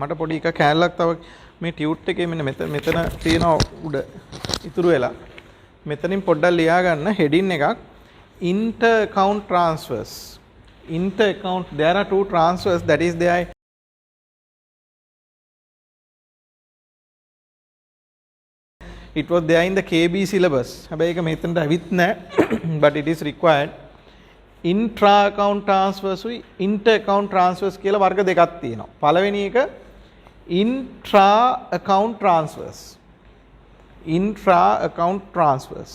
මට පොඩි එක කෑල්ලක් තව මේ ටියුට් එකේ මෙන්න මෙතන තියෙන උඩ ඉතුරු වෙලා මෙතනින් පොඩ්ඩක් ලියා ගන්න heading එකක් inter account transfers. Inter account, there are two transfers that is there. It was there in the KB syllabus. හැබැයි ඒක මෙතනට ඇවිත් නැහැ. But it is required. Intra account transfers උයි inter account transfers කියලා වර්ග දෙකක් තියෙනවා. පළවෙනි එක intra account transfers. Intra account transfers.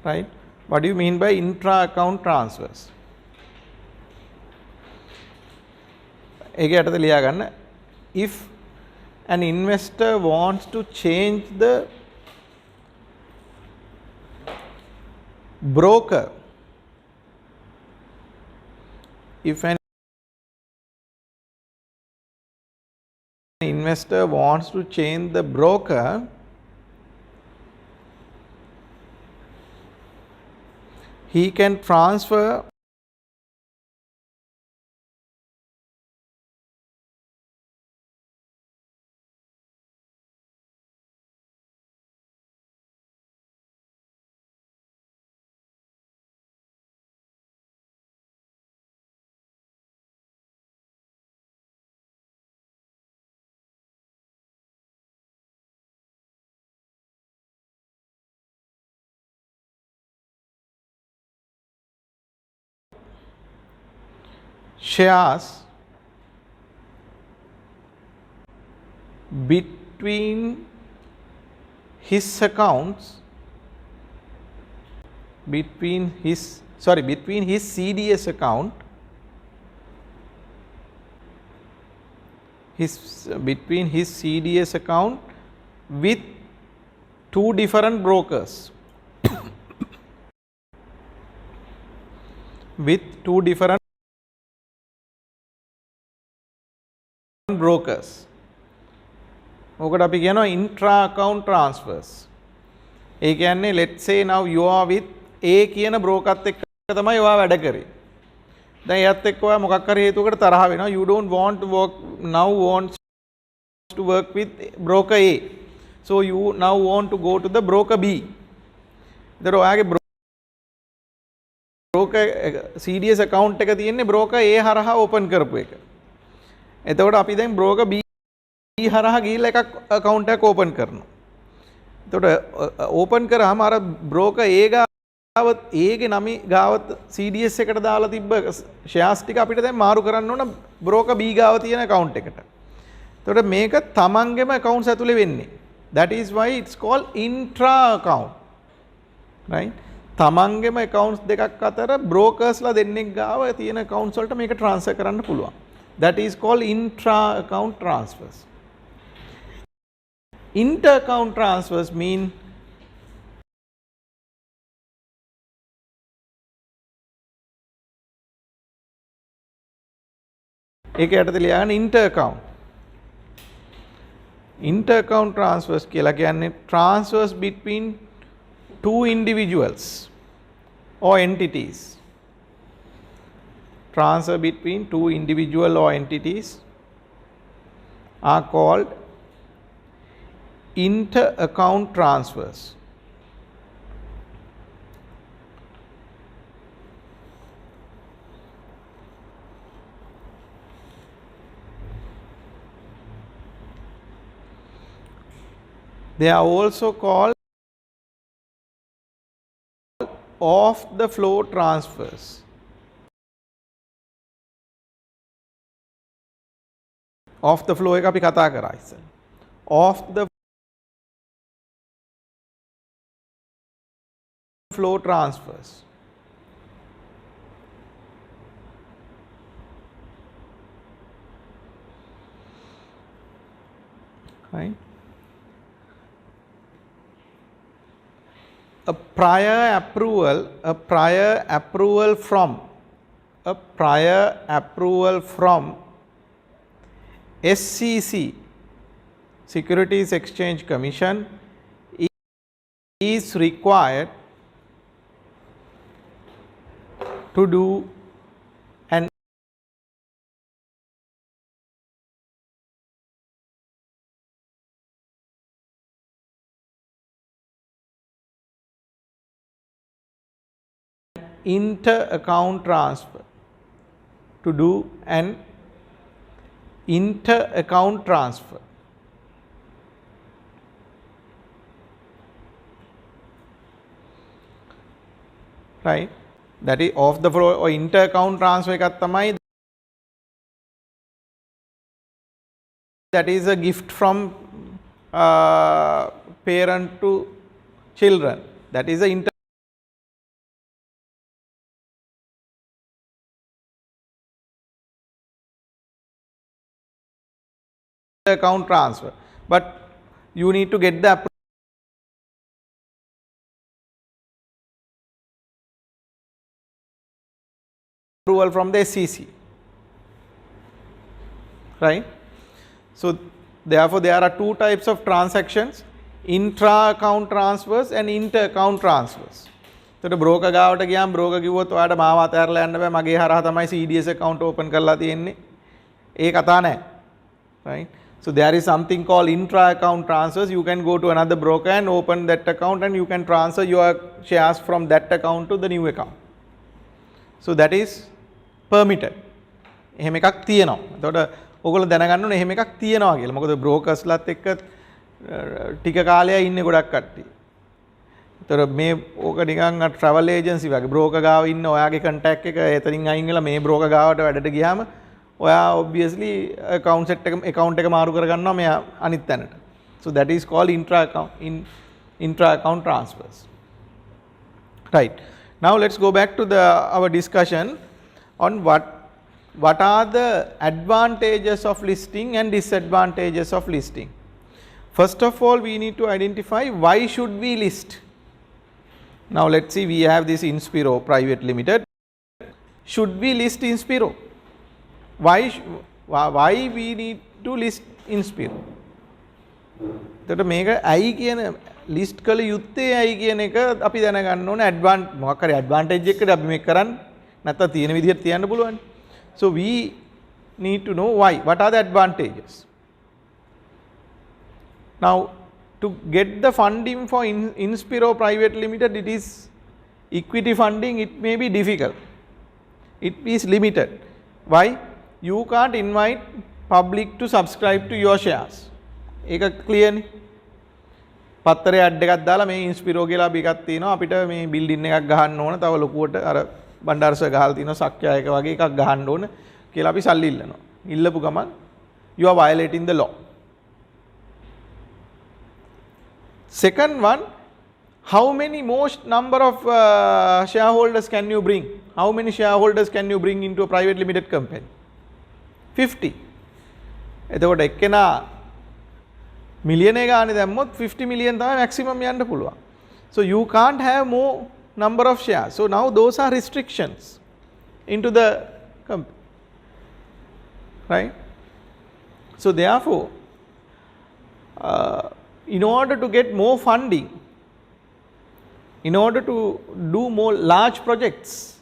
Right? What do you mean by intra account transfers? ඒක යටතේ ලියා ගන්න. If an investor wants to change the broker, if an investor wants to change the broker, he can transfer shares between his accounts, between his CDS account, between his CDS account with two different brokers. With two different brokers. ඔකට අපි කියනවා intra account transfers. ඒ කියන්නේ let's say now you are with A කියන broker එකත් එක්ක තමයි ඔයා වැඩ කරේ. දැන් එයත් එක්ක ඔයා මොකක් හරි හේතුවකට තරහ වෙනවා. You don't want to work with broker A. So you now want to go to the broker B. ඒතර ඔයාගේ broker CDS account එක තියෙන්නේ broker A හරහා open කරපු එක. එතකොට අපි දැන් broker B හරහා ගිහිල්ලා එකක් account එකක් open කරනවා. එතකොට open කරාම අර broker A ගාව A ගේ නම ගාව CDS එකට දාලා තිබ්බ shares ටික අපිට දැන් මාරු කරන්න ඕන broker B ගාව තියෙන account එකට. එතකොට මේක තමන්ගේම accounts ඇතුලේ වෙන්නේ. That is why it's called intra account. Right? තමන්ගේම accounts දෙකක් අතර brokersලා දෙන්නෙක් ගාව තියෙන accounts වලට මේක transfer කරන්න පුළුවන්. That is called intra account transfers. Inter account transfers mean ඒක යටතේ ලියන්න inter account. Inter account transfers කියලා කියන්නේ transfers between two individuals or entities. Transfer between two individual or entities are called inter account transfers. They are also called off the flow transfers. Off the flow එක අපි කතා කරා ඉතින්. Off the flow transfers. Right? A prior approval from SEC, Securities Exchange Commission, is required to do an inter-account transfer, to do an inter-account transfer. Right, that is off the floor or inter-account transfer එකක් තමයි, that is a gift from parent to children, that is a inter-account transfer, but you need to get the approval from the SEC, right? So therefore there are two types of transactions, intra-account transfers and inter-account transfers. එතකොට broker ගාවට ගියාම broker කිව්වොත් ඔයාලට මාව අතහැරලා යන්න බෑ, මගේ හරහා තමයි CDS account open කරලා තියෙන්නේ. ඒ කතා නැහැ. Right? So there is something called intra-account transfers. You can go to another broker and open that account and you can transfer your shares from that account to the new account. So that is permitted. එහෙම එකක් තියෙනවා. එතකොට ඔයගොල්ලෝ දැනගන්න ඕනේ එහෙම එකක් තියෙනවා කියලා. මොකද බ්‍රෝකර්ස්ලාත් එක්ක ටික කාලයක් ඉන්නේ ගොඩක් කට්ටිය. එතකොට මේ ඕක නිකන් ට්‍රැවල් ඒජන්සි වගේ. බ්‍රෝකර් ගාව ඉන්න ඔයාගේ කන්ටැක්ට් එක එතනින් අයින් වෙලා මේ බ්‍රෝකර් ගාවට වැඩට ගියාම ඔයා obviously account එක මාරු කරගන්නවා මෙයා අනිත් තැනට. So that is called intra-account transfers. Right. Now let's go back to our discussion on what are the advantages of listing and disadvantages of listing. First of all, we need to identify why should we list. Now let's see, we have this Inspiro Private Limited. Should we list Inspiro? Why we need to list Inspiro? එතකොට මේක ඇයි කියන list කළ යුත්තේ ඇයි කියන එක අපි දැනගන්න ඕනේ. මොකක් හරි ඇඩ්වාන්ටේජ් එකකට අපි මේක කරන්නේ නැත්නම් තියෙන විදිහට තියන්න පුළුවන්. So we need to know why. What are the advantages? Now to get the funding for Inspiro Private Limited, it is equity funding, it may be difficult. It is limited. Why? You can't invite public to subscribe to your shares. ඒක clear නේ. පත්තරේ add එකක් දාලා මේ Inspiro කියලා අපි එකක් තියෙනවා, අපිට මේ බිල්ඩින් එකක් ගහන්න ඕන, තව ලොකුවට අර බණ්ඩාරස ගහලා තියෙනවා සක්‍යා එක වගේ එකක් ගහන්න ඕන කියලා අපි සල්ලි ඉල්ලනවා. ඉල්ලපු ගමන් you are violating the law. Second one, how many most number of shareholders can you bring? How many shareholders can you bring into a private limited company? 50. එතකොට එක්කෙනා මිලියන එක ගානේ දැම්මොත් 50 million තමයි maximum යන්න පුළුවන්. So you can't have more number of shares. So now those are restrictions into the company. Right? So therefore, in order to get more funding, in order to do more large projects,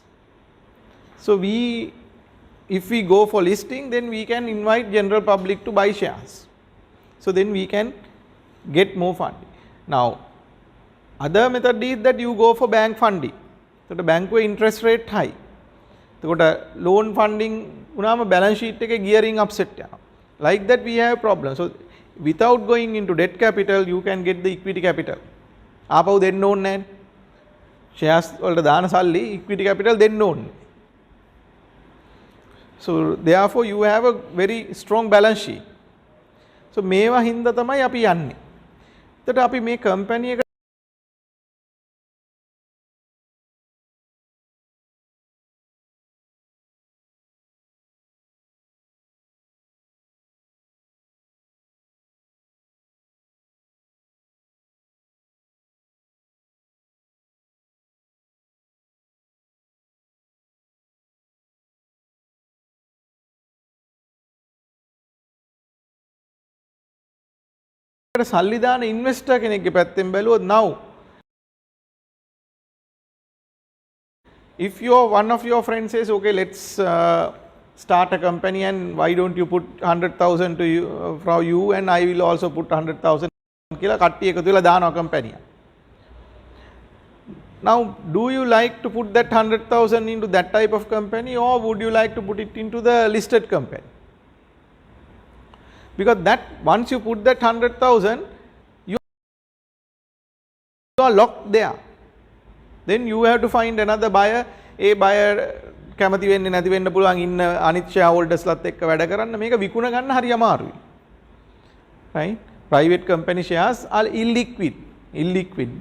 so if we go for listing, then we can invite general public to buy shares. So then we can get more funding. Now other method is that you go for bank funding. So the bank interest rate high. එතකොට loan funding උනාම balance sheet එකේ gearing upset යනවා. Like that we have problem. So without going into debt capital, you can get the equity capital. ආපහු දෙන්න ඕනේ නැහැ. shares වලට දාන සල්ලි equity capital දෙන්න ඕනේ. So therefore you have a very strong balance sheet. So මේවා හින්දා තමයි අපි යන්නේ. එතකොට අපි මේ company එක සල්ලි දාන ඉන්වෙස්ටර් කෙනෙක්ගේ පැත්තෙන් බැලුවොත් now if one of your friends says, okay, let's start a company and why don't you put 100,000 to you from you and I will also put 100,000 කියලා කට්ටිය එකතු වෙලා දානවා company. Now, do you like to put that 100,000 into that type of company or would you like to put it into the listed company? Because that once you put that 100,000, you are locked there. Then you have to find another buyer. A buyer කැමති වෙන්නේ නැති වෙන්න පුළුවන් ඉන්න අනිත් shareholdersලත් එක්ක වැඩ කරන්න මේක විකුණ ගන්න හරි අමාරුයි. Right? Private company shares are illiquid.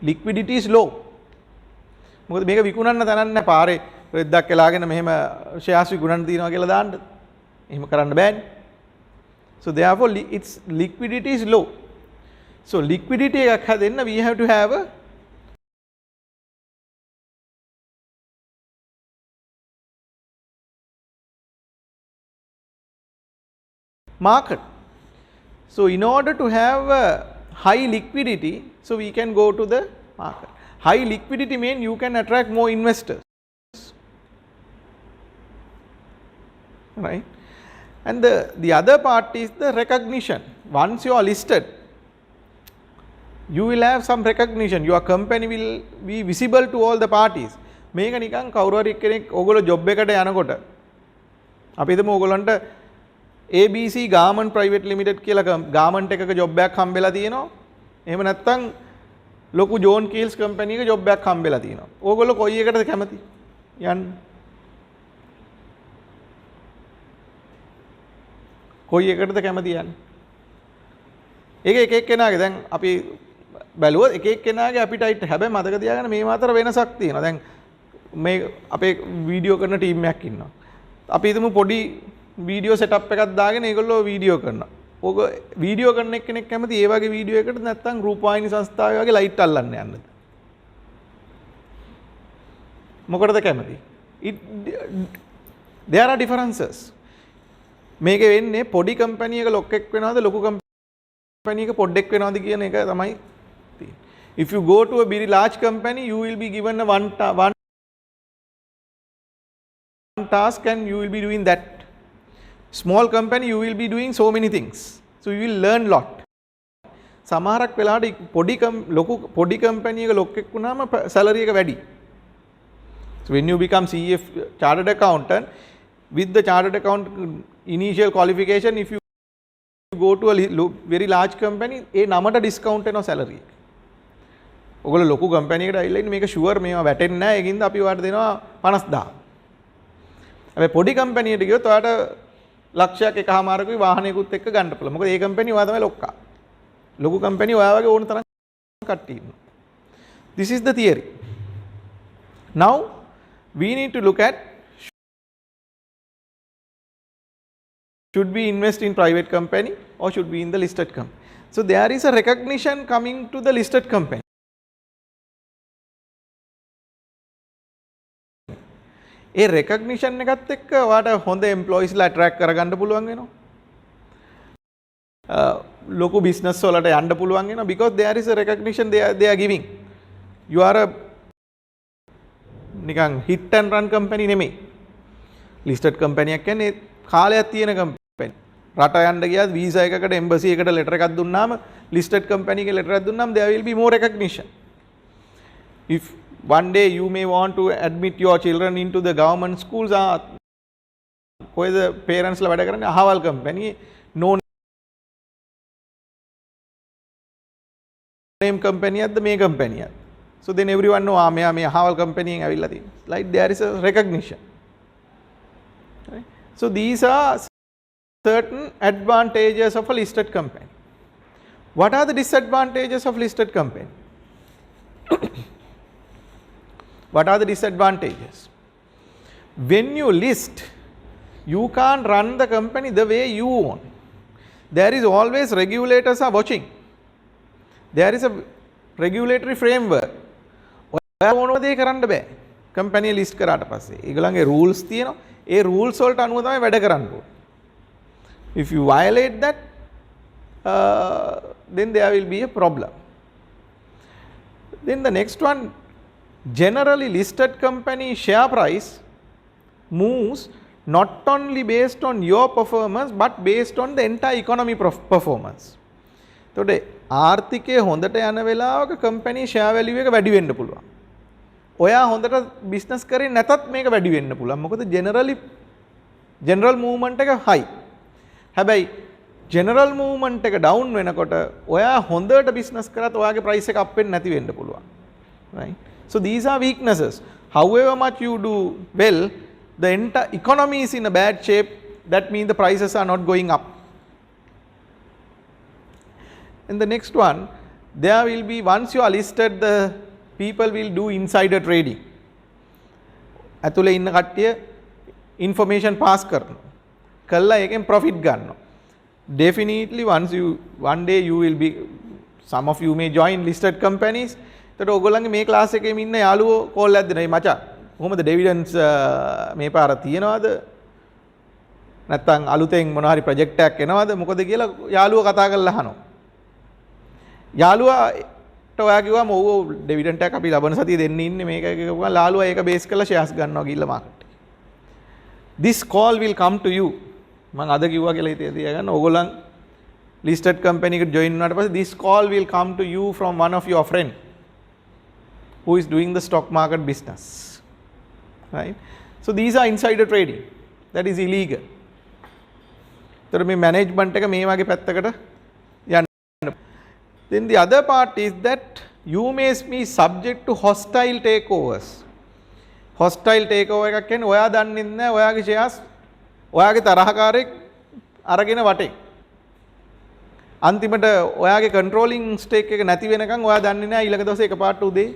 Liquidity is low. මොකද මේක විකුණන්න තැනක් නැහැ පාරේ රෙද්දක් එලාගෙන මෙහෙම shares විකුණන්න තියනවා කියලා දාන්න. එහෙම කරන්න බෑනේ. So therefore its liquidity is low. So liquidity එකක් හදන්න we have to have a market. So in order to have high liquidity, so we can go to the market. High liquidity means you can attract more investors, right? And the other part is the recognition. Once you are listed, you will have some recognition. Your company will be visible to all the parties. මේක නිකන් කවුරු හරි කෙනෙක් ඕගොල්ලෝ job එකට යනකොට අපි හිතමු ඕගොල්ලන්ට ABC Garment Private Limited කියලා garment එකක ජොබ් එකක් හම්බෙලා තියෙනවා. එහෙම නැත්නම් ලොකු ජෝන් කීල්ස් කම්පැනි එකක ජොබ් එකක් හම්බෙලා තියෙනවා. ඕගොල්ලෝ කොයි එකටද කැමති? යන්න. කොයි එකටද කැමති යන්න? ඒක එක එක්කෙනාගේ දැන් අපි බැලුවොත් එක එක්කෙනාගේ අපිටයිට් හැබැයි මතක තියාගන්න මේ මාතර වෙනසක් තියෙනවා. දැන් මේ අපේ වීඩියෝ කරන ටීම් එකක් ඉන්නවා. අපි හිතමු පොඩි වීඩියෝ සෙටප් එකක් දාගෙන ඒගොල්ලෝ වීඩියෝ කරනවා. ඕක වීඩියෝ කරන එක්කෙනෙක් කැමති ඒ වගේ වීඩියෝ එකකට නැත්නම් රූපවාහිනී සංස්ථාවේ වගේ ලයිට් අල්ලන්න යන්නද? මොකටද කැමති? There are differences. මේකේ වෙන්නේ පොඩි කම්පැනි එක ලොක්ෙක් වෙනවද ලොකු කම්පැනි එක පොඩ්ඩෙක් වෙනවද කියන එක තමයි තියෙන්නේ. If you go to a very large company, you will be given a one task and you will be doing that. Small company, you will be doing so many things. So you will learn lot. සමහරක් වෙලාවට පොඩි company එක ලොක්ෙක් වුණාම salary එක වැඩි. So when you become CF chartered accountant, with the chartered accountant initial qualification, if you go to a very large company, ඒ නමට discount වෙනවා salary එක. ඔයගොල්ලෝ ලොකු කම්පැනි එකකට ඇවිල්ලා ඉන්නේ මේක sure මේවා වැටෙන්නේ නැහැ. ඒකින්ද අපි ඔයාලට දෙනවා 50000. හැබැයි පොඩි කම්පැනි එකට ගියොත් ඔයාලට ලක්ෂයක් එකමාරකුයි වාහනයකුත් එක්ක ගන්න පුළුවන්. මොකද ඒ කම්පැනි ඔයා තමයි ලොක්කා. ලොකු කම්පැනි ඔයා වගේ ඕන තරම් කට්ටිය ඉන්නවා. This is the theory. Now we need to look at should we invest in private company or should we in the listed company. So there is a recognition coming to the listed company. A recognition එකත් එක්ක ඔයාට හොඳ employees ලා attract කරගන්න පුළුවන් වෙනවා. ලොකු business වලට යන්න පුළුවන් වෙනවා because there is a recognition they are giving. You are a නිකන් hit and run company නෙමෙයි. listed company එකක් කියන්නේ කාලයක් තියෙන company. රට යන්න ගියත් visa එකකට embassy එකට letter එකක් දුන්නාම listed company එකේ letter එකක් දුන්නාම there will be more recognition. If one day you may want to admit your children into the government schools, කොයිද parents ලා වැඩ කරන්නේ අහවල් company no name company එකක්ද මේ company එකක්ද. So then everyone know මෙයා මේ අහවල් company එකෙන් ඇවිල්ලා තියෙනවා. Like there is a recognition. Right? So these are certain advantages of a listed company. What are the disadvantages of listed company? What are the disadvantages? When you list, you can't run the company the way you want. There is always regulators are watching. There is a regulatory framework. ඔයා ඕනම දේ කරන්න බෑ. company list කරාට පස්සේ. ඒගොල්ලන්ගේ rules තියෙනවා. ඒ rules වලට අනුව තමයි වැඩ කරන්න ඕනේ. If you violate that, then there will be a problem. Then the next one, generally listed company share price moves not only based on your performance but based on the entire economy performance. එතකොට ආර්ථිකයේ හොඳට යන වෙලාවක company share value එක වැඩි වෙන්න පුළුවන්. ඔයා හොඳට බිස්නස් කරේ නැතත් මේක වැඩි වෙන්න පුළුවන්. මොකද ජෙනරල් මූව්මන්ට් එක හයි. හැබැයි ජෙනරල් මූව්මන්ට් එක ඩවුන් වෙනකොට ඔයා හොඳට බිස්නස් කරත් ඔයාගේ ප්‍රයිස් එක අප් වෙන්නේ නැති වෙන්න පුළුවන්. Right? So these are weaknesses. However much you do well, the entire economy is in a bad shape. That means the prices are not going up. And the next one, there will be, once you are listed, the people will do insider trading. ඇතුලේ ඉන්න කට්ටිය information pass කරනවා. කළා ඒකෙන් profit ගන්නවා. Definitely one day you will be, some of you may join listed companies. එතකොට ඔයගොල්ලන්ගේ මේ class එකේම ඉන්න යාළුවෝ කෝල් එකක් දෙනවා. මචං කොහොමද ඩිවිඩන්ඩ්ස් මේ පාර තියනවද? නැත්නම් අලුතෙන් මොන හරි ප්‍රොජෙක්ට් එකක් එනවද? මොකද කියලා යාළුවෝ කතා කරලා අහනවා. යාළුවාට ඔයා කිව්වම ඔව් ඩිවිඩන්ඩ් එකක් අපි ලබන සතියේ දෙන්න ඉන්නේ මේක කිව්වා. යාළුවා ඒක බේස් කරලා ෂෙයාර්ස් ගන්නවා ගිහිල්ලා මාකට් එකේ. This call will come to you. මම අද කිව්වා කියලා හිතේ තියාගන්න. ඕගොල්ලන් listed company එකට join වුණාට පස්සේ this call will come to you from one of your friend who is doing the stock market business. Right? So these are insider trading. That is illegal. So මේ management එක මේ වගේ පැත්තකට යන්න. Then the other part is that you may be subject to hostile takeovers. Hostile takeover එකක් කියන්නේ ඔයා දන්නේ නැහැ ඔයාගේ shares ඔයාගේ තරහකාරයෙක් අරගෙන වටේ. අන්තිමට ඔයාගේ controlling stake එක නැති වෙනකන් ඔයා දන්නේ නැහැ ඊළඟ දවසේ එකපාරට උදේ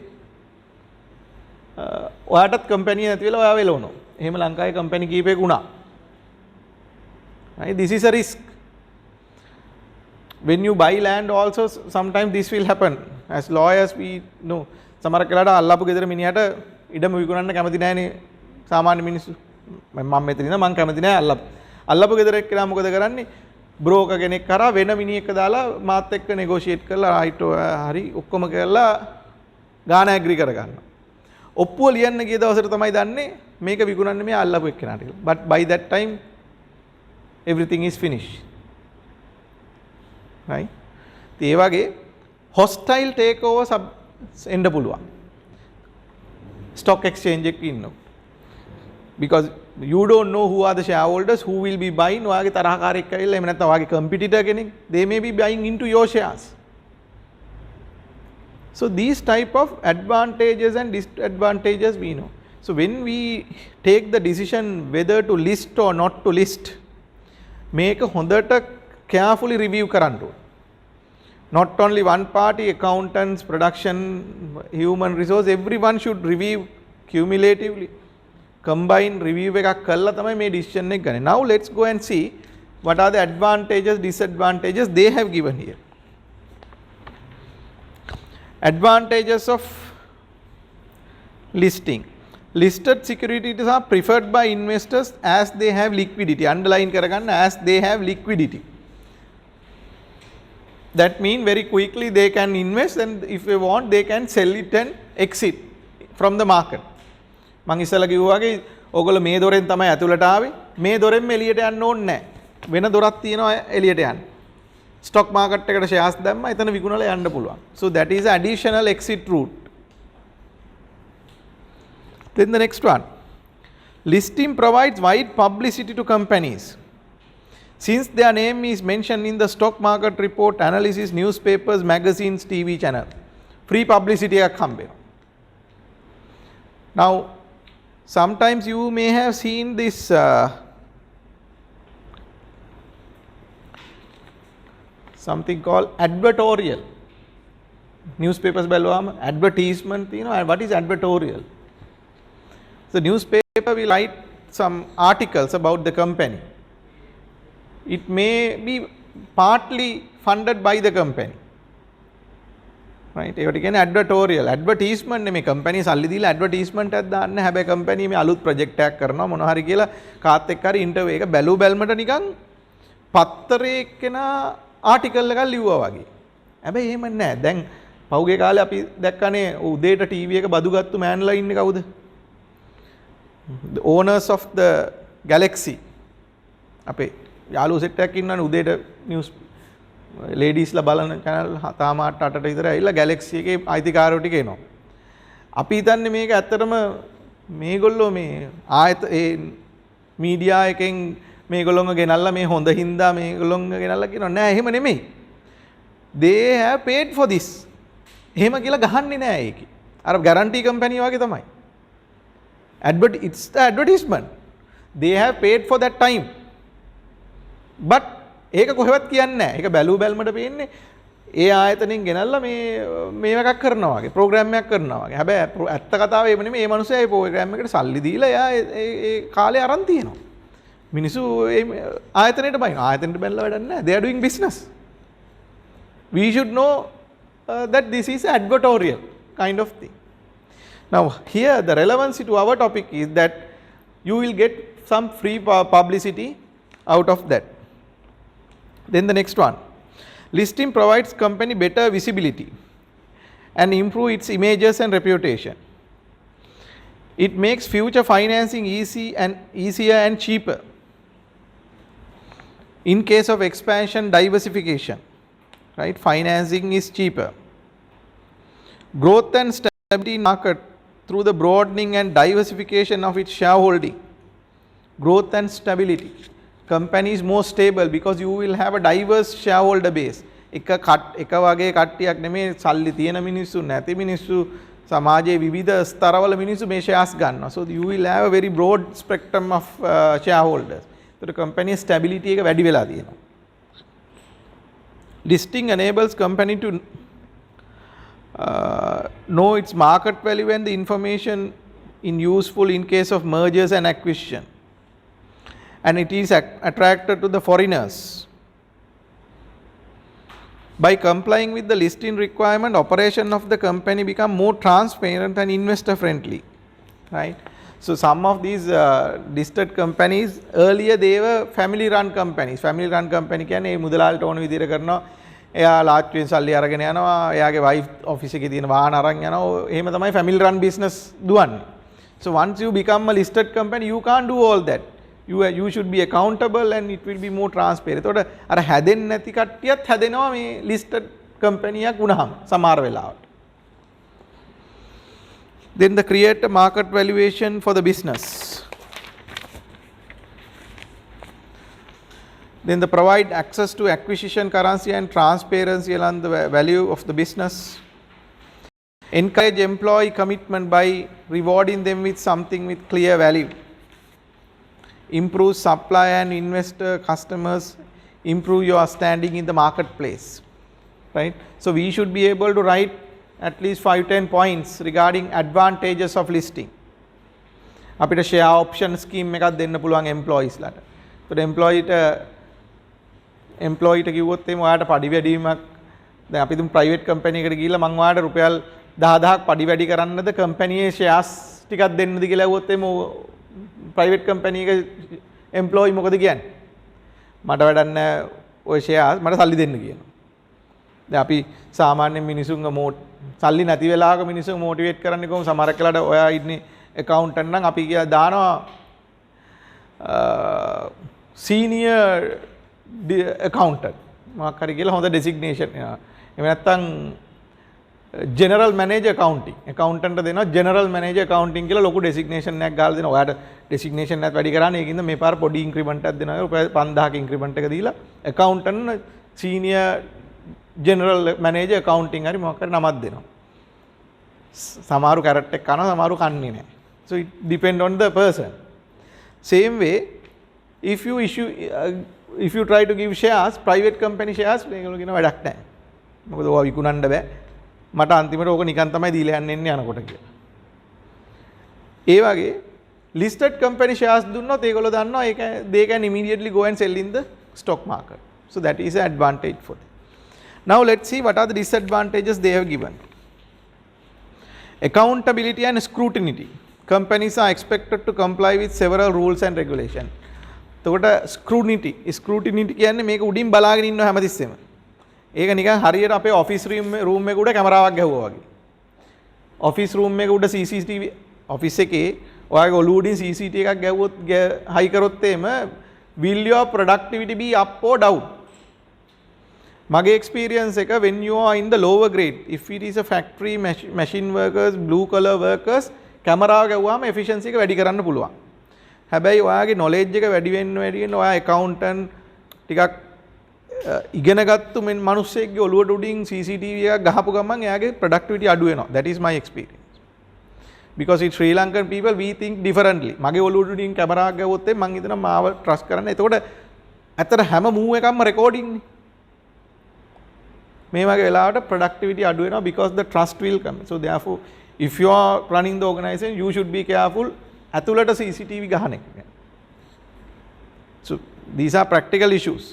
ඔයාටත් කම්පැනි නැති වෙලා ඔයා වෙලවනවා. එහෙම ලංකාවේ කම්පැනි කීපයක වුණා. Right? This is a risk. When you buy land also sometimes this will happen. As lawyers we know. සමහර වෙලාවට අල්ලපු ගෙදර මිනිහට ඉඩම විකුණන්න කැමති නැහැනේ සාමාන්‍ය මිනිස්සු. මම මෙතන ඉඳන් මම කැමති නැහැ අල්ලපු ගෙදර එක්කලා මොකද කරන්නේ? බ්‍රෝකර් කෙනෙක් කරා වෙන මිනිහෙක් දාලා මාත් එක්ක නෙගෝෂিয়েට් කරලා රයිට් හරි ඔක්කොම කරලා ගාන ඇග්‍රි කරගන්නවා. ඔප්පුව ලියන්න ගිය දවසට තමයි දන්නේ මේක විකුණන්නේ මේ අල්ලපු එක්කනට. But by that time everything is finished. Right? ඒ වගේ hostile takeovers එන්න පුළුවන්. stock exchange එකක ඉන්නෝ. Because you don't know who are the shareholders who will be buying. ඔයාගේ තරහකාරයෙක් ඇවිල්ලා එහෙම නැත්නම් ඔයාගේ competitor කෙනෙක් they may be buying into your shares. So these type of advantages and disadvantages we know. So when we take the decision whether to list or not to list, මේක හොඳට carefully review කරන්න ඕනේ. Not only one party, accountants, production, human resource, everyone should review cumulatively. Combine review එකක් කළා තමයි මේ decision එක ගන්නේ. Now let's go and see what are the advantages, disadvantages they have given here. Advantages of listing. Listed securities are preferred by investors as they have liquidity. Underline කරගන්න as they have liquidity. That means very quickly they can invest and if they want they can sell it and exit from the market. මං ඉස්සලා කිව්වා වගේ ඔයගොල්ලෝ මේ දොරෙන් තමයි ඇතුළට ආවේ. මේ දොරෙන්ම එළියට යන්න ඕනේ නැහැ. වෙන දොරක් තියෙනවා එළියට යන්න. stock market එකට shares දැම්මා එතන විකුණලා යන්න පුළුවන්. So that is additional exit route. Then the next one. Listing provides wide publicity to companies. Since their name is mentioned in the stock market report, analysis, newspapers, magazines, TV channel. Free publicity එකක් හම්බෙනවා. Now sometimes you may have seen this something called advertorial. Newspapers බලුවාම advertisement තියෙනවා. What is advertorial? The newspaper will write some articles about the company. It may be partly funded by the company. Right? ඒකට කියන්නේ advertorial. Advertisement නෙමෙයි company සල්ලි දීලා advertisement එකක් දාන්න. හැබැයි company මේ අලුත් project එකක් කරනවා මොනවා හරි කියලා කාත් එක්ක හරි interview එක බැලු බැලමට නිකන් පත්තරේ එක්කෙනා article එකක් ලිව්වා වගේ. හැබැයි එහෙම නැහැ. දැන් පහුගිය කාලේ අපි දැක්කනේ උදේට ටීවී එක බදු ගත්තු මෑන්ලා ඉන්නේ කවුද? The owners of the Galaxy. අපේ යාළුවෝ සෙට් එකක් ඉන්නවනේ උදේට නිවුස් ලේඩීස්ලා බලන channel 7-8ට විතර ඇවිල්ලා Galaxy එකේ අයිතිකාරයෝ ටික එනවා. අපි හිතන්නේ මේක ඇත්තටම මේගොල්ලෝ මේ ආයත ඒ මීඩියා එකෙන් මේගොල්ලොන්ව ගෙනල්ලා මේ හොඳ හින්දා මේගොල්ලොන්ව ගෙනල්ලා කියනවා නෑ එහෙම නෙමෙයි. They have paid for this. එහෙම කියලා ගහන්නේ නෑ ඒකේ. අර guarantee company වගේ තමයි. It's the advertisement. They have paid for that time. But ඒක කොහෙවත් කියන්නේ නැහැ. ඒක බැලු බැලමට පේන්නේ ඒ ආයතනෙන් ගෙනල්ලා මේ එකක් කරනවා වගේ ප්‍රෝග්‍රෑම් එකක් කරනවා වගේ. හැබැයි ඇත්ත කතාව ඒ නෙමෙයි මේ මිනිස්සයා ඒ ප්‍රෝග්‍රෑම් එකට සල්ලි දීලා එයා ඒ කාලේ අරන් තියෙනවා. මිනිස්සු ඒ ආයතනෙට බයින. ආයතනෙට බැලලා වැඩක් නැහැ. They are doing business. We should know that this is advertorial kind of thing. Now here the relevancy to our topic is that you will get some free publicity out of that. Then the next one, listing provides company better visibility and improve its images and reputation. It makes future financing easier and cheaper. In case of expansion, diversification, right? Financing is cheaper. Growth and stability in market through the broadening and diversification of its shareholding. Growth and stability. Company is more stable because you will have a diverse shareholder base. එක වගේ කට්ටියක් නෙමේ සල්ලි තියෙන මිනිස්සු නැති මිනිස්සු සමාජයේ විවිධ ස්තරවල මිනිස්සු මේ shares ගන්නවා. So you will have a very broad spectrum of shareholders. So the company stability එක වැඩි වෙලා තියෙනවා. Listing enables company to know its market value and the information in useful in case of mergers and acquisition. And it is attracted to the foreigners. By complying with the listing requirement, operation of the company become more transparent and investor friendly, right? So some of these listed companies earlier they were family run companies. Family run company කියන්නේ ඒ මුදලාලට ඕන විදිහට කරනවා. එයා ලාච්චුවෙන් සල්ලි අරගෙන යනවා. එයාගේ wife office එකේ තියෙන වාහන අරන් යනවා. එහෙම තමයි family run business දුවන්නේ. So once you become a listed company, you can't do all that. You should be accountable and it will be more transparent. එතකොට අර හැදෙන්නේ නැති කට්ටියත් හැදෙනවා මේ listed company එකක් වුණාම සමහර වෙලාවට. Then the create a market valuation for the business. Then the provide access to acquisition currency and transparency along the value of the business. Encourage employee commitment by rewarding them with something with clear value. Improve supply and investor customers, improve your standing in the marketplace, right? So we should be able to write at least 5-10 points regarding advantages of listing. අපිට share option scheme එකක් දෙන්න පුළුවන් employees ලාට. ඒකට employee කිව්වොත් එimhe ඔයාලට පඩි වැඩිවීමක් දැන් අපි දුම් private company එකට ගිහිල්ලා මම ඔයාලට රුපියල් 10000ක් පඩි වැඩි කරන්නද company එකේ shares ටිකක් දෙන්නද කියලා ඇහුවොත් එimhe private company එක employee මොකද කියන්නේ? මට වැඩක් නැහැ ඔය shares මට සල්ලි දෙන්න කියනවා. දැන් අපි සාමාන්‍ය මිනිසුන්ව සල්ලි නැති වෙලාවක මිනිසුන් මොටිවේට් කරන්නේ කොහොමද? සමහරක් වෙලාවට ඔයා ඉන්නේ accountant නම් අපි කියලා දානවා senior accountant මොකක් හරි කියලා හොඳ designation. එහෙම නැත්නම් general manager accounting accountant දෙනවා general manager accounting කියලා ලොකු designation එකක් ගාලා දෙනවා. ඔයාට designation එකක් වැඩි කරන්නේ ඒකින්ද මේ පාර පොඩි increment එකක් දෙනවා. රුපියල් 5000ක increment එක දීලා accountant senior general manager accounting හරි මොකක් හරි නමක් දෙනවා. සමහරු carrot එක කනවා සමහරු කන්නේ නැහැ. So it depend on the person. Same way if you try to give shares private company shares මේගොල්ලෝ කියන වැඩක් නැහැ. මොකද ඔවා විකුණන්න බෑ. මට අන්තිමට ඕක නිකන් තමයි දීලා යන්නේ යනකොට කියලා. ඒ වගේ listed company shares දුන්නොත් ඒගොල්ලෝ දන්නවා ඒක they can immediately go and sell in the stock market. So that is an advantage for them. Now let's see what are the disadvantages they have given. Accountability and scrutiny. Companies are expected to comply with several rules and regulations. එතකොට scrutiny කියන්නේ මේක උඩින් බලාගෙන ඉන්නවා හැමතිස්සෙම. ඒක නිකන් හරියට අපේ ඔෆිස් රූම් එකේ උඩ කැමරාවක් ගැහුවා වගේ. ඔෆිස් රූම් එකේ උඩ CCTV ඔෆිස් එකේ ඔයාගේ ඔළුව උඩින් CCTV එකක් ගැහුවොත් හයි කරොත් එහෙම will your productivity be up or down? මගේ experience එක when you are in the lower grade, if it is a factory machine workers, blue collar workers, කැමරාව ගැහුවාම efficiency එක වැඩි කරන්න පුළුවන්. හැබැයි ඔයාගේ knowledge එක වැඩි වෙන්න ඔයා accountant ටිකක් ඉගෙනගත්තු මිනිස්සෙක්ගේ ඔළුවට උඩින් CCTV එකක් ගහපු ගමන් එයාගේ productivity අඩු වෙනවා. That is my experience. Because in Sri Lankan people we think differently. මගේ ඔළුවට උඩින් කැමරාවක් ගැහුවොත් මම හිතනවා මාව trust කරන්න. එතකොට ඇත්තට හැම move එකක්ම recording නේ. මේ වගේ වෙලාවට productivity අඩු වෙනවා because the trust will come. So therefore if you are running the organization you should be careful ඇතුළට CCTV ගහන එක. So these are practical issues.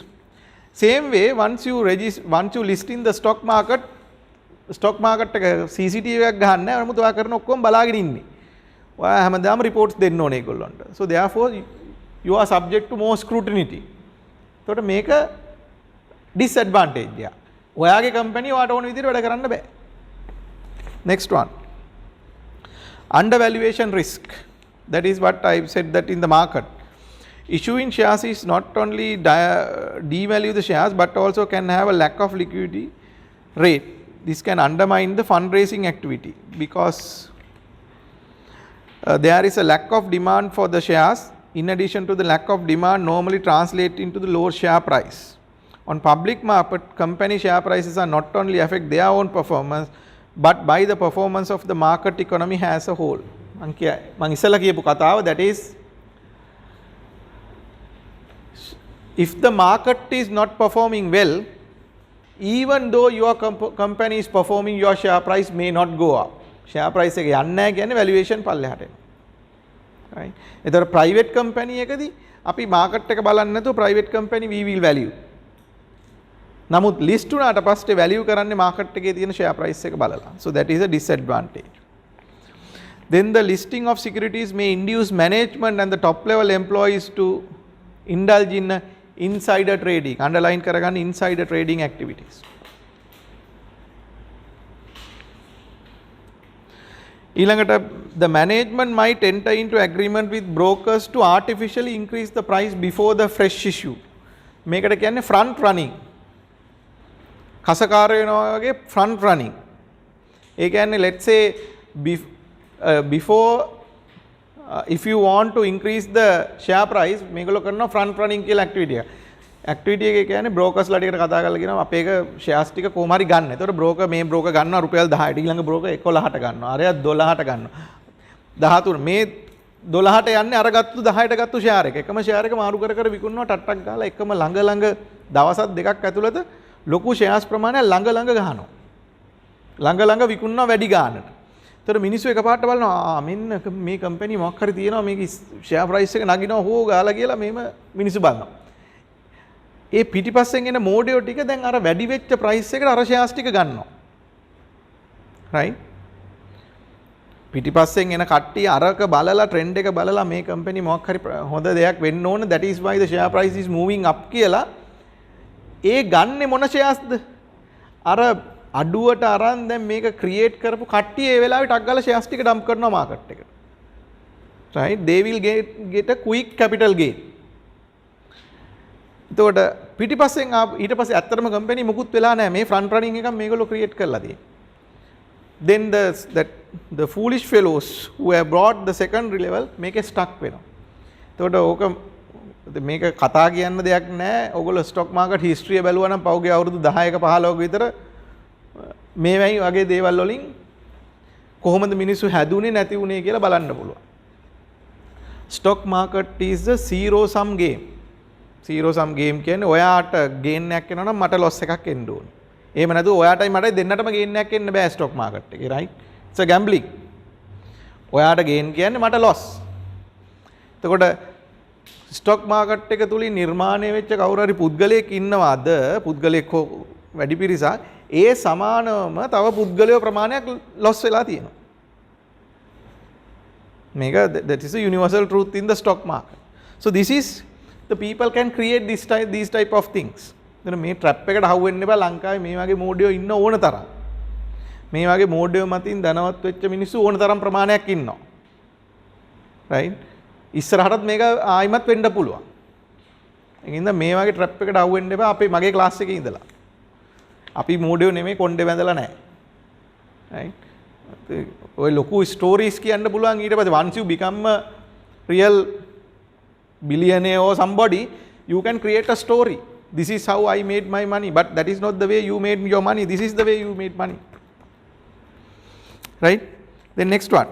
Same way once you list in the stock market එක CCTV එකක් ගහන්න නැහැ. නමුත් ඔයා කරන ඔක්කොම බලාගෙන ඉන්නේ. ඔයා හැමදාම reports දෙන්න ඕනේ ඒගොල්ලන්ට. So therefore you are subject to more scrutiny. එතකොට මේක disadvantage එක. ඔයාගේ company ඔයාට ඕන විදිහට වැඩ කරන්න බෑ. Next one. Undervaluation risk. That is what I said that in the market. Issuing shares is not only devalue the shares but also can have a lack of liquidity rate. This can undermine the fundraising activity because there is a lack of demand for the shares. In addition to the lack of demand normally translate into the lower share price. On public market, company share prices are not only affect their own performance but by the performance of the market economy as a whole. මං ඉස්සෙල්ලා කියපු කතාව that is if the market is not performing well, even though your company is performing, your share price may not go up. Share price එක යන්නේ නැහැ කියන්නේ valuation පල්ලෙහාට එනවා. right? ඒතර private company එකදී අපි market එක බලන්නේ නැතුව private company we will value. නමුත් list උනාට පස්සේ value කරන්නේ market එකේ තියෙන share price එක බලලා. So that is a disadvantage. Then the listing of securities may induce management and the top level employees to indulge in insider trading. Underline කරගන්න insider trading activities. ඊළඟට the management might enter into agreement with brokers to artificially increase the price before the fresh issue. මේකට කියන්නේ front running. කසකාර වෙනවා වගේ front running. ඒ කියන්නේ let's say before if you want to increase the share price මේගොල්ලෝ කරනවා front running කියලා activity එක. activity එක කියන්නේ brokers ලා ටිකට කතා කරලා කියනවා අපේ එක shares ටික කොහොම හරි ගන්න. ඒතකොට broker මේ broker ගන්නවා රුපියල් 10ට ඊළඟ broker 11ට ගන්නවා. අරයා 12ට ගන්නවා. 13 මේ 12ට යන්නේ අර ගත්තු 10ට ගත්තු share එක. එකම share එක මාරු කර කර විකුණනවා ටට්ටක් ගාලා එකම ළඟ දවසක් දෙකක් ඇතුළත ලොකු shares ප්‍රමාණයක් ළඟ ගහනවා. ළඟ විකුණනවා වැඩි ගානට. ඒතර මිනිස්සු එකපාරට බලනවා මෙන්න මේ කම්පැනි මොකක් හරි තියෙනවා මේක ෂෙයා ප්‍රයිස් එක නගිනවා හෝ ගාලා කියලා මේම මිනිස්සු බලනවා. ඒ පිටිපස්සෙන් එන මෝඩයෝ ටික දැන් අර වැඩි වෙච්ච ප්‍රයිස් එකට අර ෂෙයාර්ස් ටික ගන්නවා. right? පිටිපස්සෙන් එන කට්ටිය අරක බලලා ට්‍රෙන්ඩ් එක බලලා මේ කම්පැනි මොකක් හරි හොඳ දෙයක් වෙන්න ඕන that is why the share price is moving up කියලා ඒ ගන්නේ මොන ෂෙයාර්ස්ද? අර අඩුවට අරන් දැන් මේක ක්‍රියේට් කරපු කට්ටිය ඒ වෙලාවේ ටක් ගාලා ෂෙයාර්ස් ටික ඩම්ප් කරනවා මාකට් එකට. right? They will get a quick capital gain. එතකොට පිටිපස්සෙන් ඊට පස්සේ ඇත්තටම කම්පැනි මුකුත් වෙලා නැහැ මේ ෆ්‍රන්ට් රනින් එකක් මේගොල්ලෝ ක්‍රියේට් කරලා තියෙන්නේ. Then the foolish fellows who have brought the secondary level make a stuck වෙනවා. එතකොට ඕක මේක කතා කියන්න දෙයක් නැහැ. ඔයගොල්ලෝ ස්ටොක් මාකට් හිස්ටරිය බැලුවා නම් පහුගිය අවුරුදු 10ක 15ක විතර මේ වගේ දේවල් වලින් කොහොමද මිනිස්සු හැදුනේ නැති වුනේ කියලා බලන්න පුළුවන්. Stock market is a zero sum game. Zero sum game කියන්නේ ඔයාට gain එකක් එනවා නම් මට loss එකක් එන්න ඕනේ. එහෙම නැතුව ඔයාටයි මටයි දෙන්නටම gain එකක් එන්න බෑ stock market එකේ right? It's a gambling. ඔයාට gain කියන්නේ මට loss. එතකොට stock market එක තුලින් නිර්මාණය වෙච්ච කවුරු හරි පුද්ගලයෙක් ඉන්නවාද? පුද්ගලයෙක් වැඩි පිරිසක් ඒ සමානවම තව පුද්ගලයෝ ප්‍රමාණයක් loss වෙලා තියෙනවා. මේක that is a universal truth in the stock market. So this is the people can create these type of things. එතන මේ ට්‍රැප් එකට අහු වෙන්න එපා. ලංකාවේ මේ වගේ මෝඩයෝ ඉන්න ඕන තරම්. මේ වගේ මෝඩයෝ මතින් ධනවත් වෙච්ච මිනිස්සු ඕන තරම් ප්‍රමාණයක් ඉන්නවා. රයිට්? ඉස්සරහටත් මේක ආයිමත් වෙන්න පුළුවන්. ඒකින්ද මේ වගේ ට්‍රැප් එකට අහු වෙන්න එපා. අපි මගේ ක්ලාස් එකේ ඉඳලා. අපි මෝඩයෝ නෙමෙයි කොණ්ඩේ බැඳලා නැහැ. රයිට්? ඔය ලොකු ස්ටෝරීස් කියන්න පුළුවන් ඊට පස්සේ once you become a real billionaire or somebody you can create a story. This is how I made my money, but that is not the way you made your money. This is the way you made money. Right? Then next one.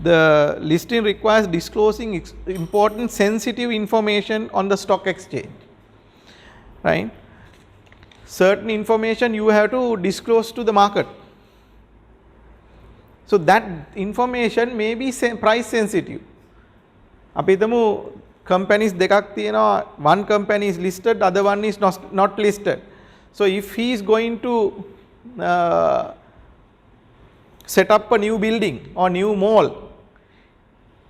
The listing requires disclosing important sensitive information on the stock exchange. Right? Certain information you have to disclose to the market. So that information may be price sensitive. අපි හිතමු companies දෙකක් තියෙනවා, one company is listed, other one is not listed. So if he is going to set up a new building or new mall,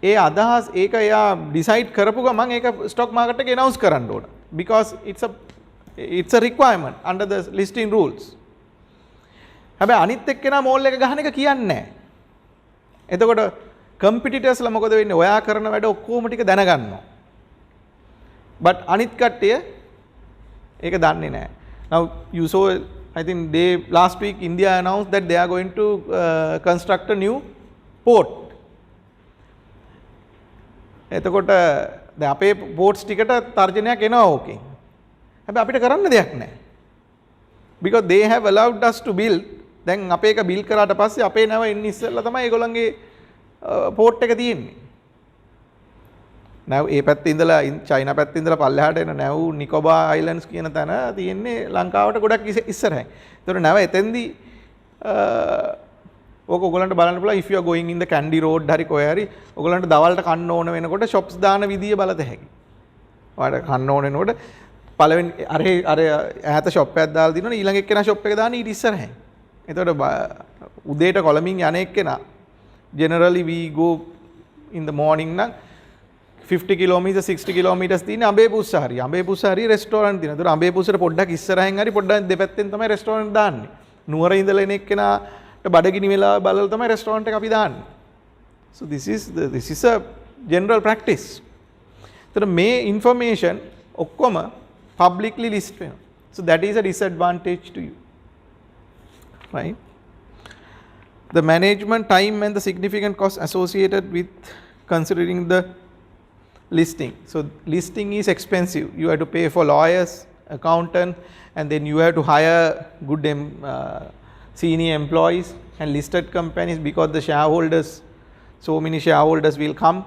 ඒ අදහස් ඒක එයා decide කරපු ගමන් ඒක stock market එකේ announce කරන්න ඕන, because it's a requirement under the listing rules. හැබැයි අනිත් එක්කෙනා mall එක ගහන එක කියන්නේ නැහැ. එතකොට competitors ලා මොකද වෙන්නේ? ඔයා කරන වැඩ ඔක්කොම ටික දැනගන්නවා. But අනිත් කට්ටිය ඒක දන්නේ නැහැ. Now you saw, I think last week India announced that they are going to construct a new port. එතකොට දැන් අපේ ports ටිකට තර්ජනයක් එනවා ඕකේ. හැබැයි අපිට කරන්න දෙයක් නැහැ. Because they have allowed us to build. දැන් අපේ එක බිල් කරාට පස්සේ අපේ නැව එන්න ඉස්සෙල්ලා තමයි ඒගොල්ලන්ගේ port එක තියෙන්නේ. නැව් ඒ පැත්තේ ඉඳලා චයිනා පැත්තේ ඉඳලා පල්ලෙහාට එන නැව් නිකොබා අයිලන්ඩ්ස් කියන තැන තියෙන්නේ ලංකාවට ගොඩක් ඉස්සරහින්. ඒතකොට නැව එතෙන්දී ඕක ඔයගොල්ලන්ට බලන්න පුළුවන් if you are going in the Kandy road හරි කොහේ හරි ඔයගොල්ලන්ට දවල්ට කන්න ඕන වෙනකොට shops දාන විදිය බලත හැකි. ඔයාලට කන්න ඕන වෙනකොට පළවෙනි අර ඈත shop එකක් දාලා දිනවනේ ඊළඟ එක්කෙනා shop එක දාන්නේ ඊට ඉස්සරහින්. එතකොට උදේට කොළඹින් යන එක්කෙනා generally we go in the morning නම් 50 kilometers 60 kilometers තියෙන අඹේපුස්ස හරි රෙස්ටෝරන්ට් තියෙනවා. ඒතර අඹේපුස්සට පොඩ්ඩක් ඉස්සරහින් හරි පොඩ්ඩක් දෙපැත්තෙන් තමයි රෙස්ටෝරන්ට් දාන්නේ. නුවර ඉඳලා එන එක්කෙනාට බඩගිනි වෙලා බලලා තමයි රෙස්ටෝරන්ට් එක අපි දාන්නේ. So this is a general practice. ඒතර මේ information ඔක්කොම publicly list වෙනවා. So that is a disadvantage to you. Right? The management time and the significant costs associated with considering the listing. So listing is expensive. You have to pay for lawyers, accountant, and then you have to hire good senior employees and listed companies, because the shareholders, so many shareholders will come.